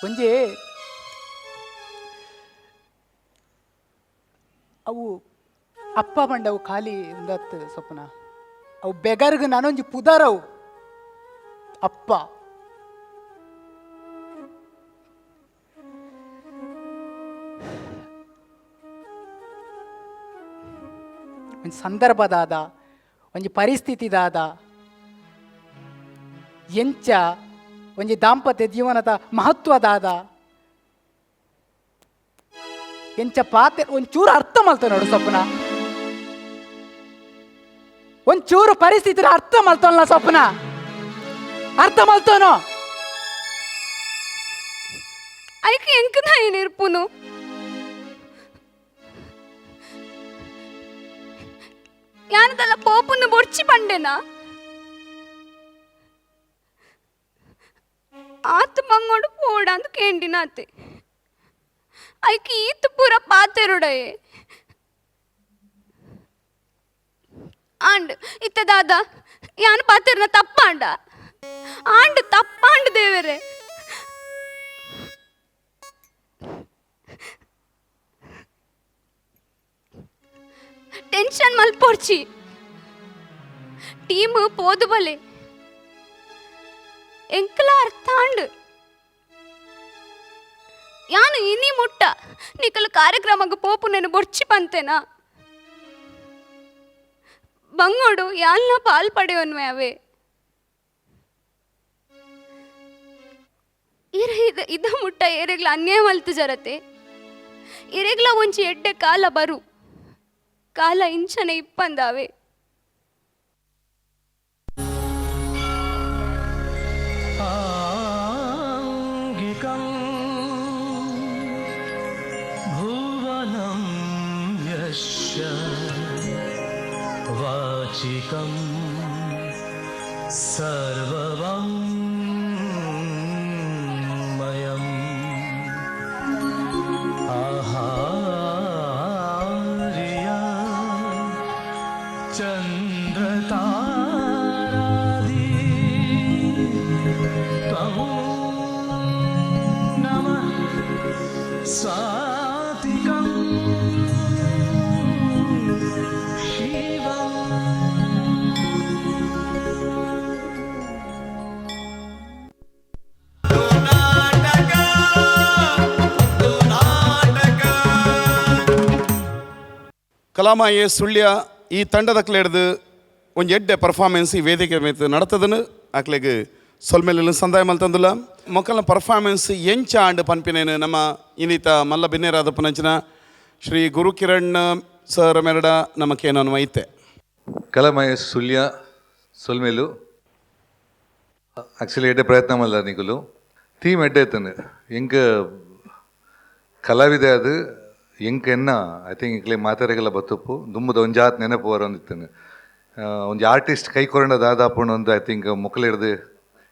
ಒಂಜಿ ಅವು ಅಪ್ಪ ಬಂಡವು ಖಾಲಿ ಉಂದತ್ ಸೊಪ್ಪನ ಅವು ಬೆಗರ್ಗ ನಾನೊಂಜಿ ಪುದರವು ಅಪ್ಪ ಒಂದು ಸಂದರ್ಭದಾದ ಒಂಜಿ ಪರಿಸ್ಥಿತಿದಾದ ಎಂಚ ಒಂಜಿ ದಾಂಪತ್ಯ ಜೀವನದ ಮಹತ್ವದಾದ ಎಂಚ ಪಾತ್ರ ಒಂಚೂರು ಅರ್ಥ ಮಲ್ತ ನೋಡು ಸ್ವಪ್ನ ಒಂಚೂರು ಪರಿಸ್ಥಿತಿ ಅರ್ಥ ಮಲ್ತಲ್ಲ ಸ್ವಪ್ನ ಅರ್ಥ ಮಲ್ತೋನು ಐಕೆ ಎಂಕದ ಏನಿರ್ಪುನು ಯಾನದಲ್ಲ ಪೋಪುನ್ನು ಬೊಡ್ಚಿ ಪಂಡೆನಾ ಆತ ಮಂಗೋಡು ಪೋಡ ಅಂತ ಕೇಂಡಿನಾತೆ ಐಕಿ ಈತ ಪೂರ ಪಾತೆರುಡಯೇ ಆಂಡ್ ಇತ್ತದಾದ ಯಾನು ಪಾತೆರ್ನ ತಪ್ಪಾಂಡ ಆಂಡ್ ತಪ್ಪಾಂಡ್ ದೇವರೇ ಟೆನ್ಷನ್ ಮಲ್ಪೊಡ್ಚಿ ಟೀಮ್ ಪೋದು ಬಲೆ ಎಂಕಲ ಅರ್ಥಾಂಡ್ ಯಾನು ಇನಿ ಮುಟ್ಟ ನಿಕಲು ಕಾರ್ಯಕ್ರಮಕ್ಕೆ ಪೋಪು ನೆನು ಬೊಡ್ಚಿ ಪಂತೆನಾ ಬಂಗೋಡು ಯಾಲ್ನ ಪಾಲ್ ಪಡೆಯೋನ್ವೆ ಅವೇ ಇದ ಮುಟ್ಟ ಏರೆಗ್ಲ ಅನ್ಯಾಯ ಮಲ್ತು ಜರತೆ ಇರೆಗ್ಲ ಒಂಚಿ ಎಡ್ಡೆ ಕಾಲ ಬರು ಕಾಲ ಇಂಚನೆ ಇಪ್ಪಂದಾವೆ ಆಂಗಿಕಂ ಭುವನಂ ಯಶ್ಯ ವಾಚಿಕಂ ಸರ್ವವಂ ಮಯಂ ಆಹಾರ್ಯ ಚಂದ್ರತಾರಾದಿ ತ್ವಂ ನಮಃ ಸಾತ್ವಿಕಂ ಶಿವಂ ಕಲಾಮಾಯೆ ಸುಳ್ಯ ಈ ತಂಡದ ಹಿಡಿದು ಒಂದು ಎಡ್ಡೆ ಪರ್ಫಾರ್ಮೆನ್ಸ್ ಈ ವೇದಿಕೆ ಮೇಲೆ ನಡತದನು ಆಕ್ಲೆಗೆ ಸೊಲ್ಮೇಲೆ ಸಂದಾಯ ಮಲ್ತಂದಿಲ್ಲ ಮೊಕ್ಕಲ್ನ ಪರ್ಫಾರ್ಮೆನ್ಸ್ ಎಂಚ ಆಂಡ್ ಪನ್ಪಿನೇನು ನಮ್ಮ ಇನ್ನಿತ ಮಲ್ಲ ಬಿನ್ನೇರಾದ ಪುನಂಚಿನ ಶ್ರೀ ಗುರುಕಿರಣ್ ಸರ್ ಮೆರಡ ನಮಕೇನೋ ಐತೆ ಕಲಾಮಾಯ ಸುಳ್ಯ ಸೊಲ್ಮೇಲು ಆ್ಯಕ್ಚುಲಿ ಎಡ್ಡೆ ಪ್ರಯತ್ನ ಮಲ್ಲ ನಿಗುಲು ಥೀಮ್ ಎಡ್ಡೆ ಐತನು ಎಂಕ ಕಲಾವಿದೆ ಅದು ಎಂಕ ಎನ್ನ ಐ ಥಿಂಕ್ ಇಂಕ್ಲೆ ಮಾತಾರೆಗೆಲ್ಲ ಬತ್ತಪ್ಪು ದುಂಬದ ಒಂಜಾತ್ ನೆನಪು ಬರೋಂದಿತ್ತನು ಒಂಜಿ ಆರ್ಟಿಸ್ಟ್ ಕೈ ಕೊರಂಡ ದಾದಾಪುಣ ಒಂದು ಐ ಥಿಂಕ್ ಮೊಕ್ಕಲಿಡ್ದು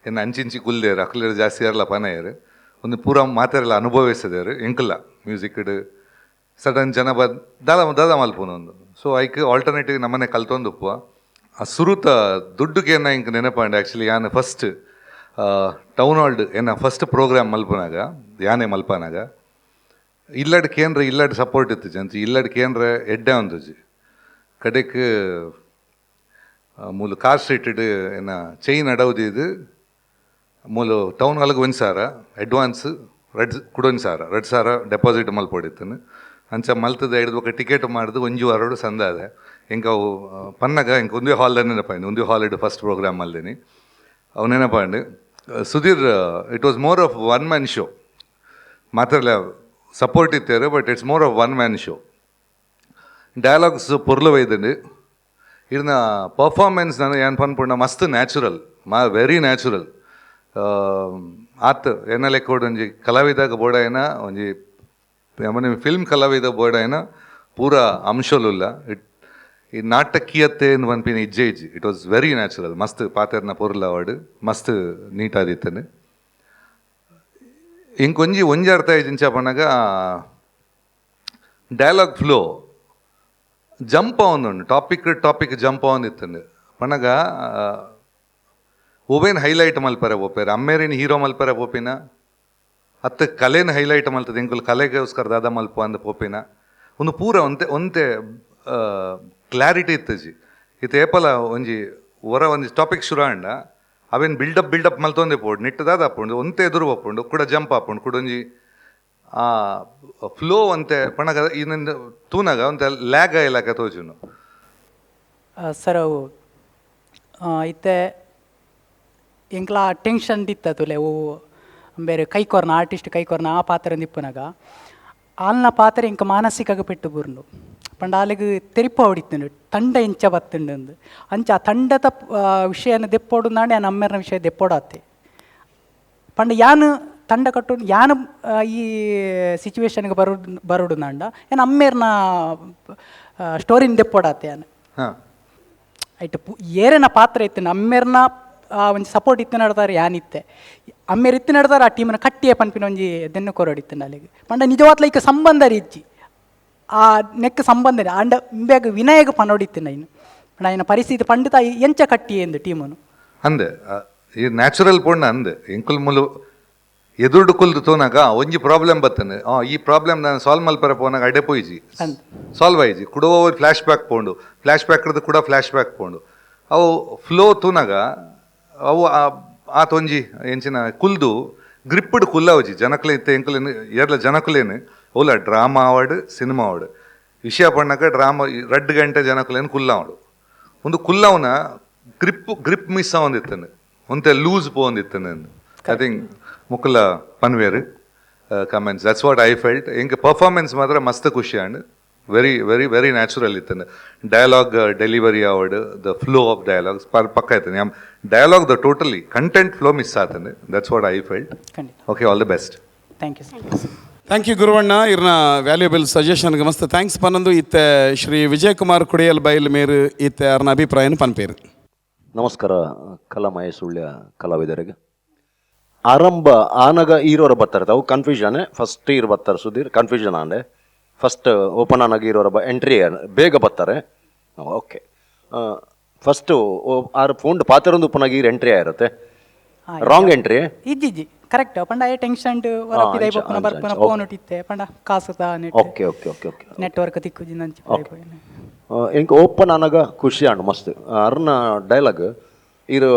ಎನ್ನ ಅಂಚಿಂಚಿ ಕುಲ್ದೇರು ಅಕ್ಲಿಡ್ ಜಾಸ್ತಿ ಇರಲ್ಲ ಪನೆಯರು ಒಂದು ಪೂರ ಮಾತಾರೆಲ್ಲ ಅನುಭವಿಸಿದೇರು ಎಂಕಲ್ಲ ಮ್ಯೂಸಿಕ್ಡ್ ಸಡನ್ ಜನ ದಾದ ಮಲ್ಪುನ ಒಂದು ಸೊ ಐಕ್ ಆಲ್ಟರ್ನೇಟಿವ್ ನಮ್ಮನೆ ಕಲ್ತೊಂದುಪ್ಪು ಆ ಸುರುತ ದುಡ್ಡುಗೆ ಏನ ಇಂಕ ನೆನಪಂಡೆ ಆ್ಯಕ್ಚುಲಿ ಯಾನು ಫಸ್ಟ್ ಟೌನ್ ಹಾಲ್ಡ್ ಏನ ಫಸ್ಟ್ ಪ್ರೋಗ್ರಾಮ್ ಮಲ್ಪನಾಗ ಯಾನೇ ಮಲ್ಪನಾಗ ಇಲ್ಲಡ್ ಕೇಂದ್ರ ಇಲ್ಲಡ್ ಸಪೋರ್ಟ್ ಇತ್ತು ಜಂಚಿ ಇಲ್ಲಡ್ ಕೇಂದ್ರ ಎಡ್ಡೆ ಒಂದುಜಿ ಕಡೆಕ್ ಮೂಲು ಕಾರ್ ಸ್ಟ್ರೀಟ್ ಏನ ಚೈನ್ ಅಡೌದು ಇದು ಮೂಲು ಟೌನ್ ಹಾಲ್ಗೆ 1 ಸಾವಿರ ಅಡ್ವಾನ್ಸ್ ಕುಡೊಂದು ಸಾವಿರ 2 ಸಾವಿರ ಡೆಪಾಸಿಟ್ ಮಲ್ಪೊಡಿತ್ತನು ಅಂಚ ಮಲ್ತದ ಹಿಡಿದು ಟಿಕೆಟ್ ಮಾಡಿದು 1 ವಾರ ಸಂದಾದೆ ಇಂಕ ಅವು ಪನ್ನಗ ಇಂಕ ಒಂದೇ ಹಾಲ್ದ ನೆನಪಾಯ್ತು ಒಂದೇ ಹಾಲ್ ಇಡು ಫಸ್ಟ್ ಪ್ರೋಗ್ರಾಮ್ ಅಲ್ದೇನಿ ಅವು ನೆನಪಾಂಡು Sudhir it was more of 1 man show ಮಾತ್ರಲ್ಲ ಸಪೋರ್ಟ್ ಇತ್ತೇರು but it's more of 1 man show dialogues ಪೊರ್ಲು ಒಯ್ದಂಡು ಇದನ್ನ ಪರ್ಫಾರ್ಮೆನ್ಸ್ ನಾನು ಏನು ಪನ್ಪುಂಡ ಮಸ್ತ್ ನ್ಯಾಚುರಲ್ ವೆರಿ ನ್ಯಾಚುರಲ್ ಆತ್ ಏನ ಲೆಕ್ಕೋಡು ಒಂಜಿ ಕಲಾವಿದಾಗ ಬೋಡಾಯನ ಒಂಜಿ ಆಮೇಲೆ ಫಿಲ್ಮ್ ಕಲಾವಿದ ಬೋಡಾಯನ ಪೂರ ಅಂಶಲುಲ್ಲ ಈ ನಾಟಕೀಯತೆ ಎಂದು ಪನ್ಪಿನ ಇಜ್ಜೆ ಇಟ್ ವಾಸ್ ವೆರಿ ನ್ಯಾಚುರಲ್ ಮಸ್ತ್ ಪಾತೆರ್ನ ಪೊರ್ಲ ಅವಾರ್ಡ್ ಮಸ್ತ್ ನೀಟಾದಿತ್ತನು ಇಂಕೊಂಜಿ ಒಂಜಿ ಅರ್ಥ ಇಜಿಂಚ ಪನ್ನಾಗ ಡಯಲಾಗ್ ಫ್ಲೋ ಜಂಪ್ ಆವೊಂದುಂಡು ಟಾಪಿಕ್ ಜಂಪ್ ಆವೊಂದಿತ್ತಂಡು ಪನ್ನಗ ಒವೇನು ಹೈಲೈಟ್ ಮಲ್ಪರೆ ಪೋಪೇರು ಅಮ್ಮೇರಿನ ಹೀರೋ ಮಲ್ಪರೆ ಪೋಪಿನ ಅತ್ತ ಕಲೆನ ಹೈಲೈಟ್ ಮಲ್ತದೆ ಇಂಕುಲು ಕಲೆಗೋಸ್ಕರ ದಾದ ಮಲ್ಪ ಅಂದ ಪೋಪಿನ ಒಂದು ಪೂರ ಒಂತೆ ಕ್ಲಾರಿಟಿ ಇತ್ತಜಿ ಇದು ಏಪಲ ಒಂಜಿ ಒಂಜಿ ಟಾಪಿಕ್ ಶುರು ಆಂಡ ಅವೇನು ಬಿಲ್ಡಪ್ ಮಲ್ತೊಂದೆ ಪೋಡು ನಿಟ್ಟು ದಾದ ಹಾಪುಂಡು ಒಂತೆ ಎದುರು ಹಾಪುಂಡು ಕೂಡ ಜಂಪ್ ಹಾಪುಂಡು ಕೂಡ ಒಂಜಿ ಆ ಫ್ಲೋ ಅಂತೆ ಪಣಗ ಇನ್ನೊಂದು ತೂನಾಗ ಒಂತೆ ಲ್ಯಾಗ್ ಆಯ್ಲಾಕ ತೋಜುನು ಸರ್ ಅವು ಇತ್ತೆ ಎಂಕ್ಲ ಟೆನ್ಷನ್ ದಿತ್ತತುಲೆ ಅವು ಬೇರೆ ಕೈಕೊರ್ನ ಆರ್ಟಿಸ್ಟ್ ಕೈಕೊರ್ನ ಆ ಪಾತ್ರ ದಿಪ್ಪನಾಗ ಆಲ್ನ ಪಾತ್ರ ಇಂಕ ಮಾನಸಿಕಗ ಪೆಟ್ಟು ಬುರ್ನು ಪಂಡ ಆಲಿಗೆ ತೆರಿಪ ಹೊಡಿತುಂಡು ತಂಡ ಇಂಚ ಬತ್ತುಂಡು ಅಂಚ ಆ ತಂಡದ ವಿಷಯನ ದೆಪ್ಪೋಡು ನಾಡೆ ಆ ನಮ್ಮೆರ್ನ ವಿಷಯ ದೆಪ್ಪೋಡಾತೆ ಪಂಡ ಯಾನು ತಂಡ ಕಟ್ಟು ಯಾನು ಈ ಸಿಚುವೇಶನ್ಗೆ ಬರೋಡು ನಾಂಡ ಏನು ಅಮ್ಮೇರ್ನ ಸ್ಟೋರಿನ ದೆಪ್ಪೋಡಾತೆ ಯಾನು ಆಯ್ತು ಏರೇನ ಪಾತ್ರ ಇತ್ತು ಅಮ್ಮೇರ್ನ ಒಂಜಿ ಸಪೋರ್ಟ್ ಇತ್ತು ನಡ್ದಾರೆ ಯಾನಿತ್ತೆ ಅಮ್ಮೇರು ಇತ್ತು ನಡ್ದಾರೆ ಆ ಟೀಮನ್ನ ಕಟ್ಟಿಯೇ ಪನ್ಪಿನ ಒಂಜಿ ದೆನ್ನು ಕೊರೋಡಿತ್ತು ಅಲ್ಲಿಗೆ ಪಂಡ ನಿಜವಾತ್ಲ ಈಗ ಸಂಬಂಧ ಇಜ್ಜಿ ಆ ನೆಕ್ ಸಂಬಂಧ ಅಂಡ ಇಂಬ್ಯಾಗ ವಿನಯಗ ಪನೋಡಿತ್ತು ಇನ್ನು ಪಂಡ ఆయన ಪರಿಸ್ಥಿತಿ ಪಂಡಿತ ಎಂಚ ಕಟ್ಟಿ ಎಂದು ಟೀಮನು ಅಂದೆ ಈ ನ್ಯಾಚುರಲ್ ಪೋಣ್ಣ ಅಂದೆ ಎಂಕುಲ್ ಮುಲು ಎದುರುಡು ಕುಲ್ದು ತೋನಾಗ ಒಂಜಿ ಪ್ರಾಬ್ಲಮ್ ಬತ್ತನೆ ಈ ಪ್ರಾಬ್ಲಮ್ ನಾನು ಸಾಲ್ವ್ ಮಲ್ಪರ ಪೋನಾಗ ಅಡ್ಡೆ ಪೋಯ್ಜಿ ಸಾಲ್ವ್ ಆಯ್ಜಿ ಕುಡೋ ಫ್ಲಾಶ್ ಬ್ಯಾಕ್ ಪೋಂಡು ಫ್ಲಾಶ್ ಬ್ಯಾಕ್ ಕೂಡ ಫ್ಲಾಶ್ ಬ್ಯಾಕ್ ಪೋಂಡು ಅವು ಫ್ಲೋ ತೂನಾಗ ಅವು ಆತೊಂಜಿ ಎಂಚಿನ ಕುಲ್ದು ಗ್ರಿಪ್ಪಡ್ ಕುಲ್ಲವಜಿ ಜನಕ್ಲೆ ಇತ್ತೆ ಎಂಕುಲೇನು ಏರ್ಲ ಜನಕುಲೇನು ಓಲ ಡ್ರಾಮಾ ಆವಾಡು ಸಿನಿಮಾ ಆವಾಡು ವಿಷಯ ಪಣ್ಣಾಗ ಡ್ರಾಮಾ 2 ಗಂಟೆ ಜನಕುಲೇನು ಕುಲ್ಲ ಆವಾಡು ಒಂದು ಕುಲ್ಲವನ ಗ್ರಿಪ್ ಮಿಸ್ ಆವಂದಿತ್ತನೆ ಒಂತೆ ಲೂಸ್ ಪೋಂದಿತ್ತನೆ ಐ ಥಿಂಕ್ ಮುಕ್ಕಲ ಪನ್ವೇರ್ comments that's what I felt ಇಂಕ ಪರ್ಫಾರ್ಮೆನ್ಸ್ ಮಾತ್ರ ಮಸ್ತ್ ಖುಷಿ ಅಂಡ್ ವೆರಿ ನ್ಯಾಚುರಲ್ ಇತ್ತನೆ ಡಯಲಾಗ್ ಡೆಲಿವರಿ ಅವಡ್ ದ ಫ್ಲೋ ಆಫ್ ಡಯಲಾಗ್ಸ್ ಪಕ್ಕ ಆಯ್ತಾನೆ ಡಯಲಾಗ್ ದ ಟೋಟಲಿ ಕಂಟೆಂಟ್ ಫ್ಲೋ ಮಿಸ್ ಆತನೆ that's what I felt okay all the best thank you thank you ಗುರುವಣ್ಣ ಇರ್ನ ವ್ಯಾಲ್ಯೂಬಲ್ ಸಜೆಷನ್ಗೆ ಮಸ್ತ್ ಥ್ಯಾಂಕ್ಸ್ ಪನ್ನೊಂದು ಇತ್ತೆ ಶ್ರೀ ವಿಜಯ್ ಕುಮಾರ್ ಕುಡಿಯಲ್ ಬೈಲ್ ಮೇರು ಇತ್ತೆ ಅವ್ರನ್ನ ಅಭಿಪ್ರಾಯನ ಪನ್ಪೇರು. ನಮಸ್ಕಾರ ಕಲಾಮಯ ಸುಳ್ಯ ಕಲಾವಿದರಿಗೆ. ಆರಂಭ ಆನಗ ಹೀರೋರ ಬರ್ತಾರೆ ಅವು ಕನ್ಫ್ಯೂಷನ್ ಫಸ್ಟ್ ಹೀರೋ ಬರ್ತಾರೆ ಸುಧೀರ್ ಕನ್ಫ್ಯೂಷನ್ ಆಂಡೆ ಫಸ್ಟ್ ಓಪನ್ ಆನಾಗ ಹೀರೋರ ಎಂಟ್ರಿ ಬೇಗ ಬರ್ತಾರೆ ಓಕೆ ಫಸ್ಟು ಆರು ಫೋನ್ ಪಾತ್ರೊಂದು ಉಪ್ಪನಾಗ ಹೀರೋ ಎಂಟ್ರಿ ಆಗಿರುತ್ತೆ ರಾಂಗ್ ಎಂಟ್ರಿ ಇಜ್ಜಿ ಕರೆಕ್ಟ್ ಪಂಡ ಟೆನ್ಷನ್ ವರಪಿದೈ ಬಪ್ಪನ ಬರ್ಪನ ಫೋನ್ ಇಟ್ಟಿತ್ತೆ ಪಂಡ ಕಾಸು okay okay okay okay network ತಿಕ್ಕುಜಿ ನಂಚಿ ಇಂಕ ಓಪನ್ ಆನಾಗ ಖುಷಿ ಆಂಡು ಮಸ್ತ್ ಅರ್ನ ಡೈಲಾಗ್ ಇರು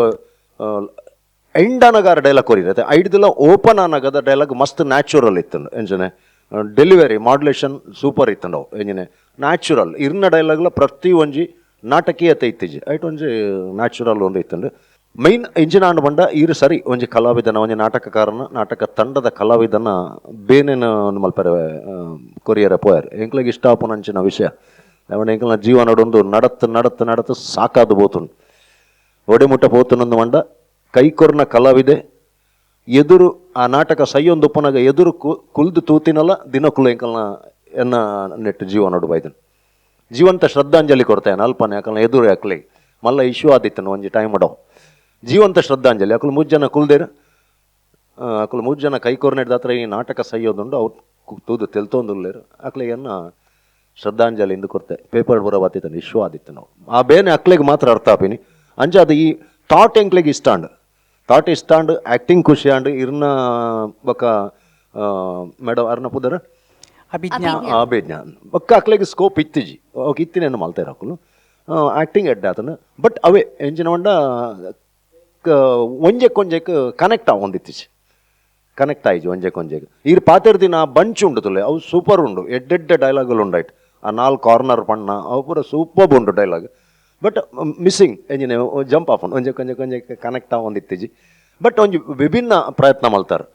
ಎಂಡ್ ಆನಾಗ ಡೈಲಾಗ್ ಕೊರಿರತ್ತೆ ಐಡ್ದಿಲ್ಲ ಓಪನ್ ಆನಾಗದ ಡೈಲಾಗ್ ಮಸ್ತ್ ನ್ಯಾಚುರಲ್ ಇತ್ತು ಎಂಜನೆ ಡೆಲಿವರಿ ಮಾಡ್ಯುಲೇಷನ್ ಸೂಪರ್ ಇತ್ತು ಎಂಜನೆ ನ್ಯಾಚುರಲ್ ಇರ್ನ ಡೈಲಾಗ್ಲ ಪ್ರತಿ ಒಂಜಿ ನಾಟಕೀಯತೆ ಇತ್ತಿಜಿ ಐಟ್ ಒಂಜಿ ನ್ಯಾಚುರಲ್ ಒಂದು ಇತ್ತಂಡು ಮೈನ್ ಎಂಜಿನ ಆಂಡು ಬಂಡ ಇರು ಸರಿ ಒಂಜಿ ಕಲಾವಿದನ ಒಂಜಿ ನಾಟಕಕಾರನ ನಾಟಕ ತಂಡದ ಕಲಾವಿದನ ಬೇನೇನು ಮಲ್ಪರೆ ಕೊರಿಯರ ಪೋಯರ್ ಎಂಕ್ಲಿಗೆ ಇಷ್ಟ ಆಪುನಂಚಿನ ವಿಷಯ ಅವನ ಎಂಕ್ಲ ಜೀವನಡೊಂದು ನಡತ್ತು ಸಾಕಾದು ಬೋತುಂಡು ಒಡೆಮುಟ್ಟ ಪೋತುನೊಂದು ಮಂಡ ಕೈಕೊರ್ನ ಕಲಾವಿದೆ ಎದುರು ಆ ನಾಟಕ ಸೈಯೊಂದು ಉಪ್ಪನಾಗ ಎದುರು ಕುಲ್ದು ತೂತಿನಲ್ಲ ದಿನಕ್ಕುಲು ಎಂಕಲ್ನ ಎನ್ನ ನೆಟ್ಟು ಜೀವನಡು ಬೈದನು ಜೀವಂತ ಶ್ರದ್ಧಾಂಜಲಿ ಕೊಡ್ತೇನೆ ಅಲ್ಪನೆ ಯಾಕಲ್ನ ಎದುರು ಯಾಕಲಿ ಮಲ್ಲ ಇಶ್ಯೂ ಆದಿತ್ತನು ಒಂಜಿ ಟೈಮ್ ಅಡೋ ಜೀವಂತ ಶ್ರದ್ಧಾಂಜಲಿ ಅಕಲು 3 ಜನ ಕುಲ್ದೇರ ಅಕಲು 3 ಜನ ಕೈಕೊರ್ನೆಡ್ದ ಹತ್ರ ಈ ನಾಟಕ ಸೈಯೋದುಂಡು ಅವ್ರು ತೂದು ತೆಲ್ತೊಂದುಲ್ಲೇರು ಅಕ್ಲಿಗೆನ್ನ ಶ್ರದ್ಧಾಂಜಲಿ ಇಂದು ಕೊಡ್ತೆ ಪೇಪರ್ ಬರೋ ಬತ್ತಿತ್ತಾನೆ ಇಶ್ಯೂ ಆದಿತ್ತು ನಾವು ಆ ಬೇನೆ ಅಕ್ಲಿಗೆ ಮಾತ್ರ ಅರ್ಥ ಆಪಿನಿ ಅಂಚೆ ಅದು ಈ ಥಾಟ್ ಎಂಕ್ಲಿಗೆ ಥಾಟ್ ಇಷ್ಟಾಂಡು ಆ್ಯಕ್ಟಿಂಗ್ ಖುಷಿ ಆಂಡು ಇರ್ನ ಬೊಕ್ಕ ಮೇಡಮ್ ಅರ್ನ ಪುದರ ಅಭಿಜ್ಞಾನ್ ಬೊಕ್ಕ ಅಕ್ಲಿಗೆ ಸ್ಕೋಪ್ ಇತ್ತಿಜಿ ಅವಾಗ ಇತ್ತಿನೇನು ಮಲ್ತಾರೆ ಹಾಕಲು ಆ್ಯಕ್ಟಿಂಗ್ ಎಡ್ಡೆ ಆತನು ಬಟ್ ಅವೇ ಎಂಜಿನ ಹೊಂಡ ಒಂಜೆಕ್ ಕನೆಕ್ಟ್ ಆಗೊಂದಿತ್ತಿಜಿ ಕನೆಕ್ಟ್ ಆಯ್ಜಿ ಒಂಜೆಕ್ ಇರ್ ಪಾತೆರ್ದಿನ ಬಂಚ್ ಉಂಡು ತುಲೆ ಅವು ಸೂಪರ್ ಉಂಡು ಎಡ್ಡೆಡ್ಡೆ ಡೈಲಾಗ್ಗಳು ಉಂಡಾಯ್ತು ಆ 4 ಕಾರ್ನರ್ ಪಣ್ಣ ಅವು ಪೂರ ಸೂಪರ್ ಉಂಡು ಡೈಲಾಗ್ ಬಟ್ ಮಿಸ್ಸಿಂಗ್ ಎಂಜಿನ ಜಂಪ್ ಆಫ್ ಒಂಜೆಕ್ ಕನೆಕ್ಟ್ ಆಗೊಂದಿತ್ತಿಜಿ ಬಟ್ ಒಂಜಿ ವಿಭಿನ್ನ ಪ್ರಯತ್ನ ಮಲ್ತಾರೆ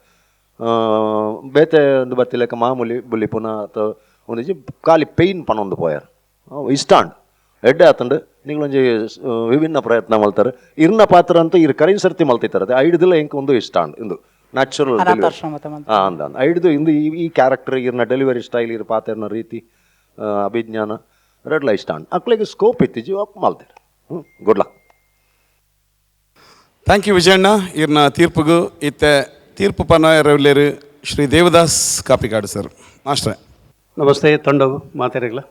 ಬೇತೆ ಒಂದು ಬತ್ತಿಲೆಕ್ಕ ಮಾಮೂಲಿ ಬುಲಿ ಪುನಃ ಅಥವಾ ಒಂದಿಜಿ ಖಾಲಿ ಪೇಯ್ನ್ ಪನೊಂದು ಪೋಯಾರ ಇಷ್ಟಾಂಡ್ ಎಡ್ಡೆ ಆತಂಡು ನಿಂಗಳೊಂಜಿ ವಿಭಿನ್ನ ಪ್ರಯತ್ನ ಮಲ್ತಾರೆ ಇರ್ನ ಪಾತ್ರ ಅಂತ ಇರ್ ಕರಿನ್ ಸರ್ತಿ ಮಲ್ತಿತ್ತಾರೆ ಐಡ್ದಿಲ್ಲ ಎಂಕ ಒಂದು ಇಷ್ಟಾಂಡ್ ಇಂದು ನ್ಯಾಚುರಲ್ ಅಂದ ಐಡ್ದು ಇಂದು ಈ ಕ್ಯಾರೆಕ್ಟರ್ ಇರ್ನ ಡೆಲಿವರಿ ಸ್ಟೈಲ್ ಇರ್ ಪಾತ್ರನ ರೀತಿ ಅಭಿಜ್ಞಾನ ರೆಡ್ಲ ಇಷ್ಟಾಂಡ್ ಅಕ್ಳಿಗೆ ಸ್ಕೋಪ್ ಇತ್ತಿಜಿ ಅಪ್ ಮಲ್ತಾರೆ ಗುಡ್ ಲಕ್. ಥ್ಯಾಂಕ್ ಯು ವಿಜಯಣ್ಣ ಇರ್ನ ತೀರ್ಪುಗೂ ಇತ್ತೆ ತೀರ್ಪು ಪನ್ನರು ಶ್ರೀ ದೇವದಾಸ್ ಕಾಪಿಕಾಡು ಸರ್ ಮಾಸ್ಟ್ರೆ ನಮಸ್ತೆ ತಂಡವು ಮಾತಾಡಿಗ್ಲ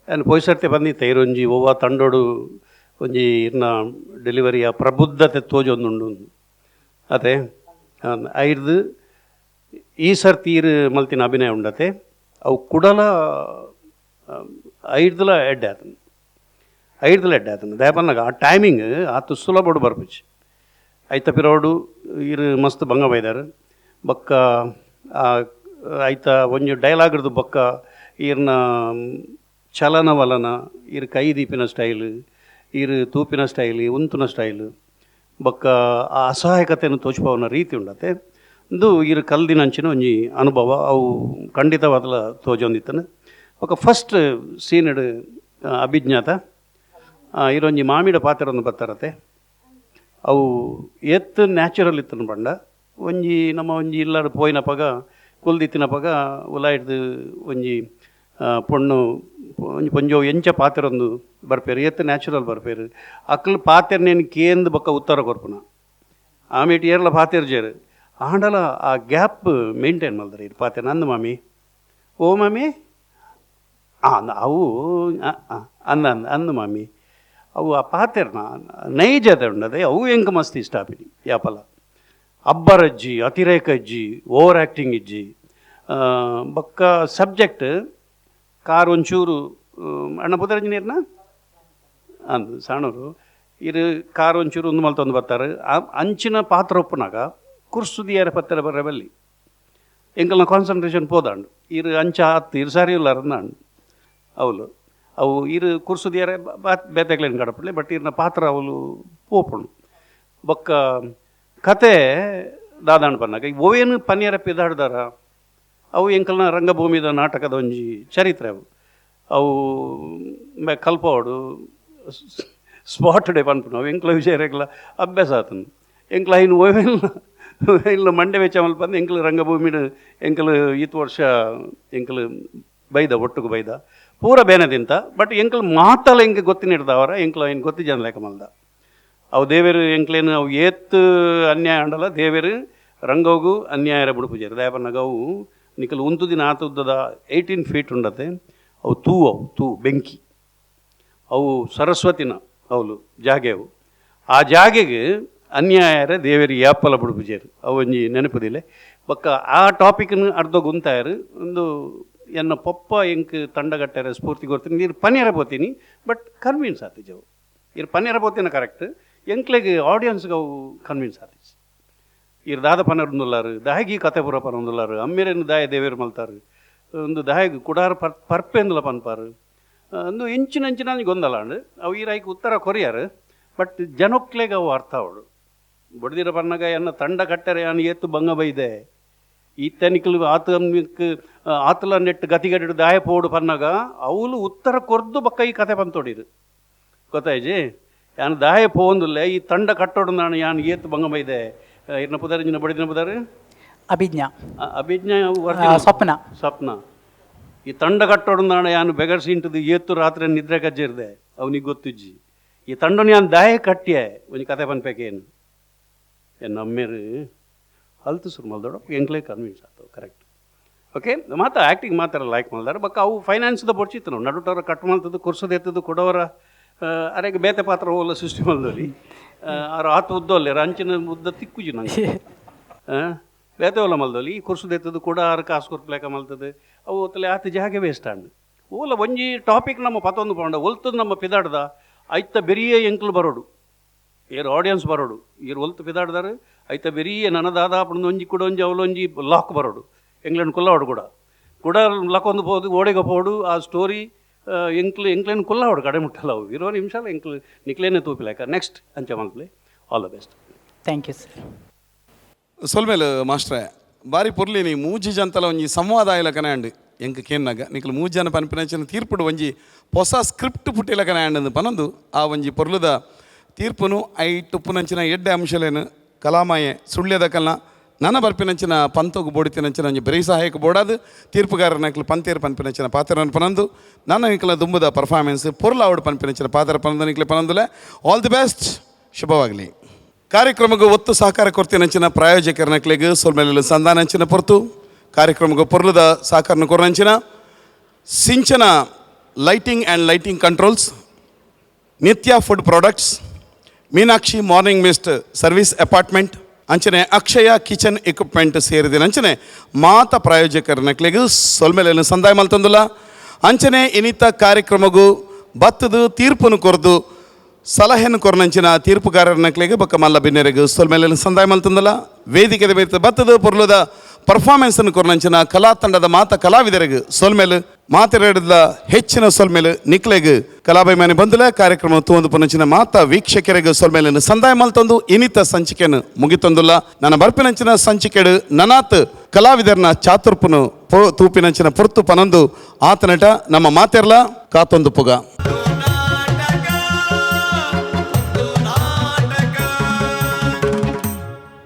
ನಾನು ಪೊಯ್ಸರ್ತಿ ಬಂದಿತ್ತೆ ಇರೊಂಜಿ ಒವ್ವ ತಂಡೋಡು ಒಂಜಿ ಇರ್ನ ಡೆಲಿವರಿಯ ಪ್ರಬುದ್ಧತೆ ತೋಜೊಂದುಂಡು ಅದೇ ಐಡ್ದು ಈ ಸರ್ತಿ ಇರು ಮಲ್ತಿನ ಅಭಿನಯ ಉಂಡತೆ ಅವು ಕುಡಲ ಐಡ್ದಲ ಎಡ್ಡೆ ಆತನು ದಯಪನ್ನಾಗ ಆ ಟೈಮಿಂಗ್ ಆತು ಸುಲಭಡು ಬರ್ಪಿಚ್ಚು ಐತ ಪಿರೋಡು ಇರು ಮಸ್ತ್ ಬಂಗ ಬೈದಾರ ಬೊಕ್ಕ ಐತ ಒಂಜಿ ಡೈಲಾಗ್ರದು ಬೊಕ್ಕ ಇರ್ನ ಚಲನವಲನ ಇರು ಕೈ ದೀಪಿನ ಸ್ಟೈಲ್ ಇರು ತೂಪಿನ ಸ್ಟೈಲ್ ಉಂತುನ ಸ್ಟೈಲ್ ಬೊಕ್ಕ ಆ ಅಸಹಾಯಕತೆಯನ್ನು ತೋಚ್ಪವನ ರೀತಿ ಉಂಡತೆ ಇದು ಇರು ಕಲ್ದಿನಂಚಿನ ಒಂಜಿ ಅನುಭವ ಅವು ಖಂಡಿತವಾದಲ ತೋಜೊಂದಿತ್ತನು ಬೊಕ್ಕ ಫಸ್ಟ್ ಸೀನಡ್ ಅಭಿಜ್ಞಾತ ಇರೊಂಜಿ ಮಾಮಿಡ ಪಾತ್ರವನ್ನು ಬರ್ತಾರತೆ ಅವು ಎತ್ತು ನ್ಯಾಚುರಲ್ ಇತ್ತನು ಬಂಡ ಒಂಜಿ ನಮ್ಮ ಒಂಜಿ ಇಲ್ಲಾಡು ಪೋಯಿನ ಪಗ ಕುಲ್ದಿತ್ತಿನ ಪಗ ಉಲಾಯ್ದು ಒಂಜಿ ಪೊಣ್ಣು ಒಂಜಿ ಪೊಂಜೋ ಎಂಚ ಪಾತೆರೊಂದು ಬರ್ಪೇರು ಎತ್ತು ನ್ಯಾಚುರಲ್ ಬರ್ಪೇರು ಅಕ್ಲು ಪಾತೆರ್ನೇನು ಕೇಂದು ಬೊಕ್ಕ ಉತ್ತರ ಕೊರ್ಪುನ ಆಮೇಲೆ ಏರ್ಲ ಪಾತೆರ್ ಜೇರು ಆಂಡಲ ಆ ಗ್ಯಾಪ್ ಮೇಂಟೈನ್ ಮಲ್ತಾರೆ ಇದು ಪಾತೆರ್ ನಂದು ಮಾಮಿ ಓ ಮಾಮಿ ಅವು ಅಂದು ಮಾಮಿ ಅವು ಆ ಪಾತೆರ್ನ ನೈಜತೆ ಉಂಡದೆ ಅವು ಎಂಕ ಮಸ್ತ್ ಇಷ್ಟ ಆಪಿನಿ ಯಾಪಲ ಅಬ್ಬರಜ್ಜಿ ಅತಿರೇಕ ಅಜ್ಜಿ ಓವರ್ ಆ್ಯಕ್ಟಿಂಗ್ ಇಜ್ಜಿ ಬೊಕ್ಕ ಸಬ್ಜೆಕ್ಟ್ ಕಾರ್ ಒಂಚೂರು ಅಣ್ಣ ಪುದರಂಜನೀರ್ನ ಅಂದು ಸಣ್ಣವರು ಇರು ಕಾರ್ ಒಂಚೂರು ಒಂದು ಮಲ್ತೊಂದು ಬರ್ತಾರೆ ಅಂಚಿನ ಪಾತ್ರ ಒಪ್ಪನಾಗ ಕುರ್ಸುದಿಯಾರ ಪತ್ತರ ಬರಬಲ್ಲಿ ಎಂಕಲ್ನ ಕಾನ್ಸಂಟ್ರೇಷನ್ ಪೋದಾಂಡು ಇರು ಅಂಚ ಹತ್ತು ಇರು ಸಾರಿ ಇಲ್ಲ ಅಂದಾಂಡು ಅವಳು ಅವು ಇರು ಕುರ್ಸುದಿಯಾರೆ ಬೇತೆಗ್ಲೇನು ಗಡಪಡ್ಲೆ ಬಟ್ ಇರ್ನ ಪಾತ್ರ ಅವಳು ಪೋಪುಣು ಬೊಕ್ಕ ಕತೆ ದಾದಾಂಡ್ ಪನ್ನಾಗ ಓವೇನು ಪನ್ಯರ ಪಿದಾಡ್ದಾರ ಅವು ಎಂಕಲ್ನ ರಂಗಭೂಮಿದ ನಾಟಕದ ಒಂಜಿ ಚರಿತ್ರೆ ಅವು ಕಲ್ಪೋಡು ಸ್ಪಾಟ್ ಡೇ ಪನ್ಪುನು ಅವು ಎಂಕ್ಲ ವಿಷಯರೆಗ್ಲ ಅಭ್ಯಾಸ ಆತನು ಎಂಕ್ಲ ಇನ್ನು ಓವೆಲ್ಲ ಮಂಡೆ ವೆಚ್ಚ ಮಲ್ಪಂದು ಎಂಕ್ಲು ರಂಗಭೂಮಿನ ಎಂಕಲು ಈತ್ ವರ್ಷ ಎಂಕಲು ಬೈದ ಒಟ್ಟಿಗೆ ಬೈದ ಪೂರ ಬೇನದಿಂತ ಬಟ್ ಎಂಕಲ್ ಮಾತಲ್ಲ ಎಂಗೆ ಗೊತ್ತಿನಿಡ್ದವರ ಎಂಕ್ಲ ಏನು ಗೊತ್ತಿ ಜನ ಲೆಕ್ಕ ಮಲ್ದ ಅವು ದೇವೇರು ಎಂಕ್ಲೇನು ಅವು ಏತ್ ಅನ್ಯಾಯ ಅಂಡಲ್ಲ ದೇವೇರು ರಂಗೋಗು ಅನ್ಯಾಯರ ಬುಡುಪುಜಾರು ದಯಪನ್ನಾಗ ಅವು ನಿಕಲ್ ಒಂದು ದಿನ ಆತುದ್ದದ 18 ಫೀಟ್ ಉಂಡತೆ ಅವು ತೂ ಬೆಂಕಿ ಅವು ಸರಸ್ವತಿನ ಅವಳು ಜಾಗೆ ಅವು ಆ ಜಾಗೆಗೆ ಅನ್ಯಾಯರ ದೇವೇರಿ ಯಾಪಲ ಬುಡುಪುಜಾರು ಅವು ಒಂಜಿ ನೆನಪುದಿಲ್ಲ ಬಕ್ಕ ಆ ಟಾಪಿಕ್ನ ಅರ್ಧ ಗುಂತಾಯರು ಒಂದು ಎನ್ನ ಪಪ್ಪ ಎಂಕ್ ತಂಡಗಟ್ಟರೆ ಸ್ಫೂರ್ತಿ ಕೊಡ್ತೀನಿ ನೀರು ಪನ್ಯರ ಬೋತೀನಿ ಬಟ್ ಕನ್ವಿನ್ಸ್ ಆತಿಜ್ ಅವು ಇರು ಪನ್ಯರ ಬೋತಿನ ಕರೆಕ್ಟ್ ಎಂಕ್ಲೆಗೆ ಆಡಿಯನ್ಸ್ಗೆ ಅವು ಕನ್ವಿನ್ಸ್ ಆತಿಜ್ ಇರು ದಾದ ಪನ್ನರ್ ಒಂದುಲ್ಲಾರು ದಾಯಗಿ ಕತೆ ಪುರ ಪನ ಒಂದುಲ್ಲಾರು ಅಮ್ಮೇರೇನು ದಾಯ ದೇವೇರು ಮಲ್ತಾರು ಒಂದು ದಾಯಗ ಕುಡಾರ ಪರ್ಪೆಂದುಲ ಪನ್ಪಾರು ಒಂದು ಇಂಚಿನ ಗೊಂದಲ ಅಂಡು ಅವು ಈರಾಯ್ಕೆ ಉತ್ತರ ಕೊರಿಯಾರು ಬಟ್ ಜನಕ್ಲೆಗೆ ಅವು ಅರ್ಥ ಅವಳು ಬಡ್ದಿರ ಪನ್ನಾಗ ಎನ್ನ ತಂಡ ಕಟ್ಟರೆ ಯಾನು ಏತು ಬಂಗ ಬೈದೆ ಈತನಿಕಲು ಆತಲ ನೆಟ್ಟು ಗತಿಗಡಿಡು ದಾಯ ಪೋಡು ಪನ್ನಾಗ ಅವಳು ಉತ್ತರ ಕೊರ್ದು ಬಕ್ಕ ಈ ಕತೆ ಬಂತೋಡಿರು ಗೊತ್ತಾಯ್ಜಿ ಯಾನು ದಾಯ ಪೋಂದುಲ್ಲೆ ಈ ತಂಡ ಕಟ್ಟೋಡು ನಾನು ಯಾನು ಏತು ಬಂಗ ಬೈದೆ ಇರ್ನ ಪುದಾರ ಇಂಜಿನ ಬಡಿದಿನ ಪುದಾರ ಅಭಿಜ್ಞಾ ಸ್ವಪ್ನ ಈ ತಂಡ ಕಟ್ಟೋಡು ನಾನು ಯಾನು ಬೆಗರ್ಸಿಂಟದು ಏತು ರಾತ್ರಿ ನಿದ್ರೆ ಕಜ್ಜಿರ್ದೆ ಅವನಿಗೆ ಗೊತ್ತಿಜ್ಜಿ ಈ ತಂಡನ ಯಾನು ದಾಯ ಕಟ್ಟಿಯೆ ಒಂಜಿ ಕತೆ ಪನ್ಪೇಕೇನು ಎನ್ನ ಅಮ್ಮೇರು ಅಲ್ತು ಸುರು ಮಲ್ದೋಡು ಎಂಕ್ಲೆ ಕನ್ವಿನ್ಸ್ ಆಗ್ತವೆ ಕರೆಕ್ಟ್ ಓಕೆ ಮಾತ್ರ ಆ್ಯಕ್ಟಿಂಗ್ ಮಾತ್ರ ಲೈಕ್ ಮಲ್ದಾರ ಬಕ್ಕ ಅವು ಫೈನಾನ್ಸ್ದ ಬೊಡ್ಚಿತ್ತು ನಾವು ನಡುಟವ್ರ ಕಟ್ ಮಲ್ತದ್ದು ಕುರ್ಸೋದು ಎತ್ತದು ಕೊಡೋರ ಅರೆಗೆ ಬೇತೆ ಪಾತ್ರ ಹೋಗಲ್ಲ ಸೃಷ್ಟಿ ಮಲ್ದಲ್ಲಿ ಅವ್ರು ಆತು ಉದ್ದೋಲ್ಲೆ ರಂಚಿನ ಉದ್ದ ತಿಕ್ಕುಜಿ ನಂಗೆ ಬೇತೆ ಹೊಲ ಮಲ್ದಲ್ಲಿ ಈ ಕುರ್ಸೋದು ಎತ್ತದು ಕೂಡ ಆರು ಕಾಸು ಕೊರ್ಪ್ಲೇಕ ಮಲ್ತದೆ ಅವು ಹೊತ್ತಲೆ ಆತ ಜಾಗೆ ವೇಸ್ಟ್ ಅಂಡು ಓಲ ಒಂಜಿ ಟಾಪಿಕ್ ನಮ್ಮ ಪತ್ತೊಂದು ಪೌಂಡ ಒಲ್ತದ್ದು ನಮ್ಮ ಪಿದಾಡ್ದ ಐತ ಬೆರಿಯೇ ಎಂಕ್ಲು ಬರೋಡು ಏರು ಆಡಿಯನ್ಸ್ ಬರೋಡು ಇರು ಒಲ್ತು ಪಿದಾಡ್ದಾರೆ ಐತ ಬೆರಿಯೇ ನನದಾದ ಅಪ್ಪನ ಒಂಜಿ ಕೂಡ ಒಂಜಿ ಅವಲೊಂಜಿ ಲಾಕ್ ಬರೋಡು ಎಂಗ್ಲೆಂಡ್ ಕುಲ್ಲವಾಡು ಕೂಡ ಲಕ್ಕೊಂದು ಹೋದು ಓಡೆಗೆ ಹೋಡು ಆ ಸ್ಟೋರಿ ಎಂಕ್ಲೇನು ಕುಲ್ಲವಾಡು ಕಡೆ ಮುಟ್ಟಲ್ಲ ಅವು ಇರೋ ನಿಮಿಷ ಎಂಕ್ಲು ನಿಕ್ಲೇನೆ ತೂಪಿಲಾಕ ನೆಕ್ಸ್ಟ್ ಅಂಚೆ ಮಲ್ಪ್ಲೆ all the best thank you sir ಸೊಲ್ಮೇಲೆ ಮಾಸ್ಟ್ರೆ ಬಾರಿ ಪೊರ್ಲಿ ನೀ ಮೂಜಿ ಜಂತಲ ಒಂಜಿ ಸಂವಾದ ಆಯ್ಲ ಕನೆ ಅಂಡು ಎಂಕ ಕೇನ್ನಾಗ ನಿಕ್ಲು ಮೂಜಿ ಜನ ಪನ್ಪಿನಂಚಿನ ತೀರ್ಪುಡು ಒಂಜಿ ಹೊಸ ಸ್ಕ್ರಿಪ್ಟ್ ಪುಟ್ಟಿಲ ಕನೆ ಅಂಡು ಪನೊಂದು ಆ ಒಂಜಿ ಪೊರ್ಲುದ ತೀರ್ಪುನು ಐಟು ಪುನಂಚಿನ ಎಡ್ಡೆ ಅಂಶಲೇನು ಕಲಾಮಾಯೆ ಸುಳ್ಯದ ಕಲ್ನ ನನ್ನ ಬರ್ಪಿನಂಚಿನ ಪಂತೋಗು ಬೋಡಿತಿನಂಚಿನ ಒಂಜಿ ಬೆರೈ ಸಹಾಯಕ ಬೋಡಾದು ತೀರ್ಪುಗಾರನಕ್ಲು ಪಂತೇರು ಪನ್ಪಿನಂಚಿನ ಪಾತ್ರನ ಪನಂದು ನನ್ನ ನಿಕ್ಲ ದುಂಬುದ ಪರ್ಫಾರ್ಮೆನ್ಸ್ ಪೊರ್ಲ ಅವಡು ಪನ್ಪಿನಂಚಿನ ಪಾತ್ರ ಪನಂದು ನಿಕ್ಲೆ ಪನಂದುಲೆ ಆಲ್ ದಿ ಬೆಸ್ಟ್ ಶುಭವಾಗಲಿ ಕಾರ್ಯಕ್ರಮಕ್ಕೆ ಒತ್ತು ಸಹಕಾರ ಕೊರ್ತಿನಂಚಿನ ಪ್ರಾಯೋಜಕರನಕ್ಲೆಗೆ ಸೊಲ್ಮೆಲೆ ಸಂಧಾನಂಚಿನ ಪೊರ್ತು ಕಾರ್ಯಕ್ರಮಕ್ಕೆ ಪೊರ್ಲುದ ಸಹಕಾರನ ಕೊರನಂಚಿನ ಸಿಂಚನ ಲೈಟಿಂಗ್ ಕಂಟ್ರೋಲ್ಸ್ ನಿತ್ಯ food products Meenakshi morning mist service apartment ಅಂಚನೆ ಅಕ್ಷಯ ಕಿಚನ್ ಎಕ್ವಿಪ್ಮೆಂಟ್ ಸೇರಿದ ಅಂಚನೆ ಮಾತ ಪ್ರಾಯೋಜಕರನಕ್ಲೆಗೂ ಸೊಲ್ಮೆಲೆಯನ್ನು ಸಂದಾಯ ಮಲ್ತಂದುಲ್ಲ ಅಂಚನೆ ಇನ್ನಿತ ಕಾರ್ಯಕ್ರಮಗೂ ಬತ್ತದು ತೀರ್ಪನ್ನು ಕೊರದು ಸಲಹೆಯನ್ನು ಕೊರನಂಚಿನ ತೀರ್ಪುಗಾರರನಕ್ಲೆಗೆ ಬಕ್ಕ ಮಲ್ಲ ಬಿನ್ನೆರೆಗೂ ಸೊಲ್ಮೆಲೆಯನ್ನು ಸಂದಾಯ ಮಲ್ತಂದಲ್ಲ ವೇದಿಕೆ ಬೇತ ಬತ್ತದು ಪೊರ್ಲುದ ಪರ್ಫಾರ್ಮೆನ್ಸನ್ನು ಕೊರನಂಚಿನ ಕಲಾ ತಂಡದ ಮಾತ ಕಲಾವಿದರಿಗೆ ಸೊಲ್ಮೆಲು ಮಾತೆರಡಿದ ಹೆಚ್ಚಿನ ಸೊಲ್ಮೆಲು ನಿಕ್ಲೆಗೆ ಕಲಾಭಿಮಾನಿ ಬಂದುಲೆ ಕಾರ್ಯಕ್ರಮ ತೂಂದು ಪುನಂಚಿನ ಮಾತ ವೀಕ್ಷಕರಿಗೆ ಸೊಲ್ಮೆಲನ್ನು ಸಂದಾಯ ಮಲ್ತಂದು ಇನ್ನಿತ ಸಂಚಿಕೆಯನ್ನು ಮುಗಿತಂದುಲ್ಲ ನನ್ನ ಬರ್ಪಿನಂಚಿನ ಸಂಚಿಕೆಡು ನನಾತ್ ಕಲಾವಿದರನ ಚಾತುರ್ಪುನು ತೂಪಿನಂಚಿನ ಪೊರ್ತು ಪನಂದು ಆತನಟ ನಮ್ಮ ಮಾತೆರ್ಲ ಕಾತೊಂದು ಪುಗ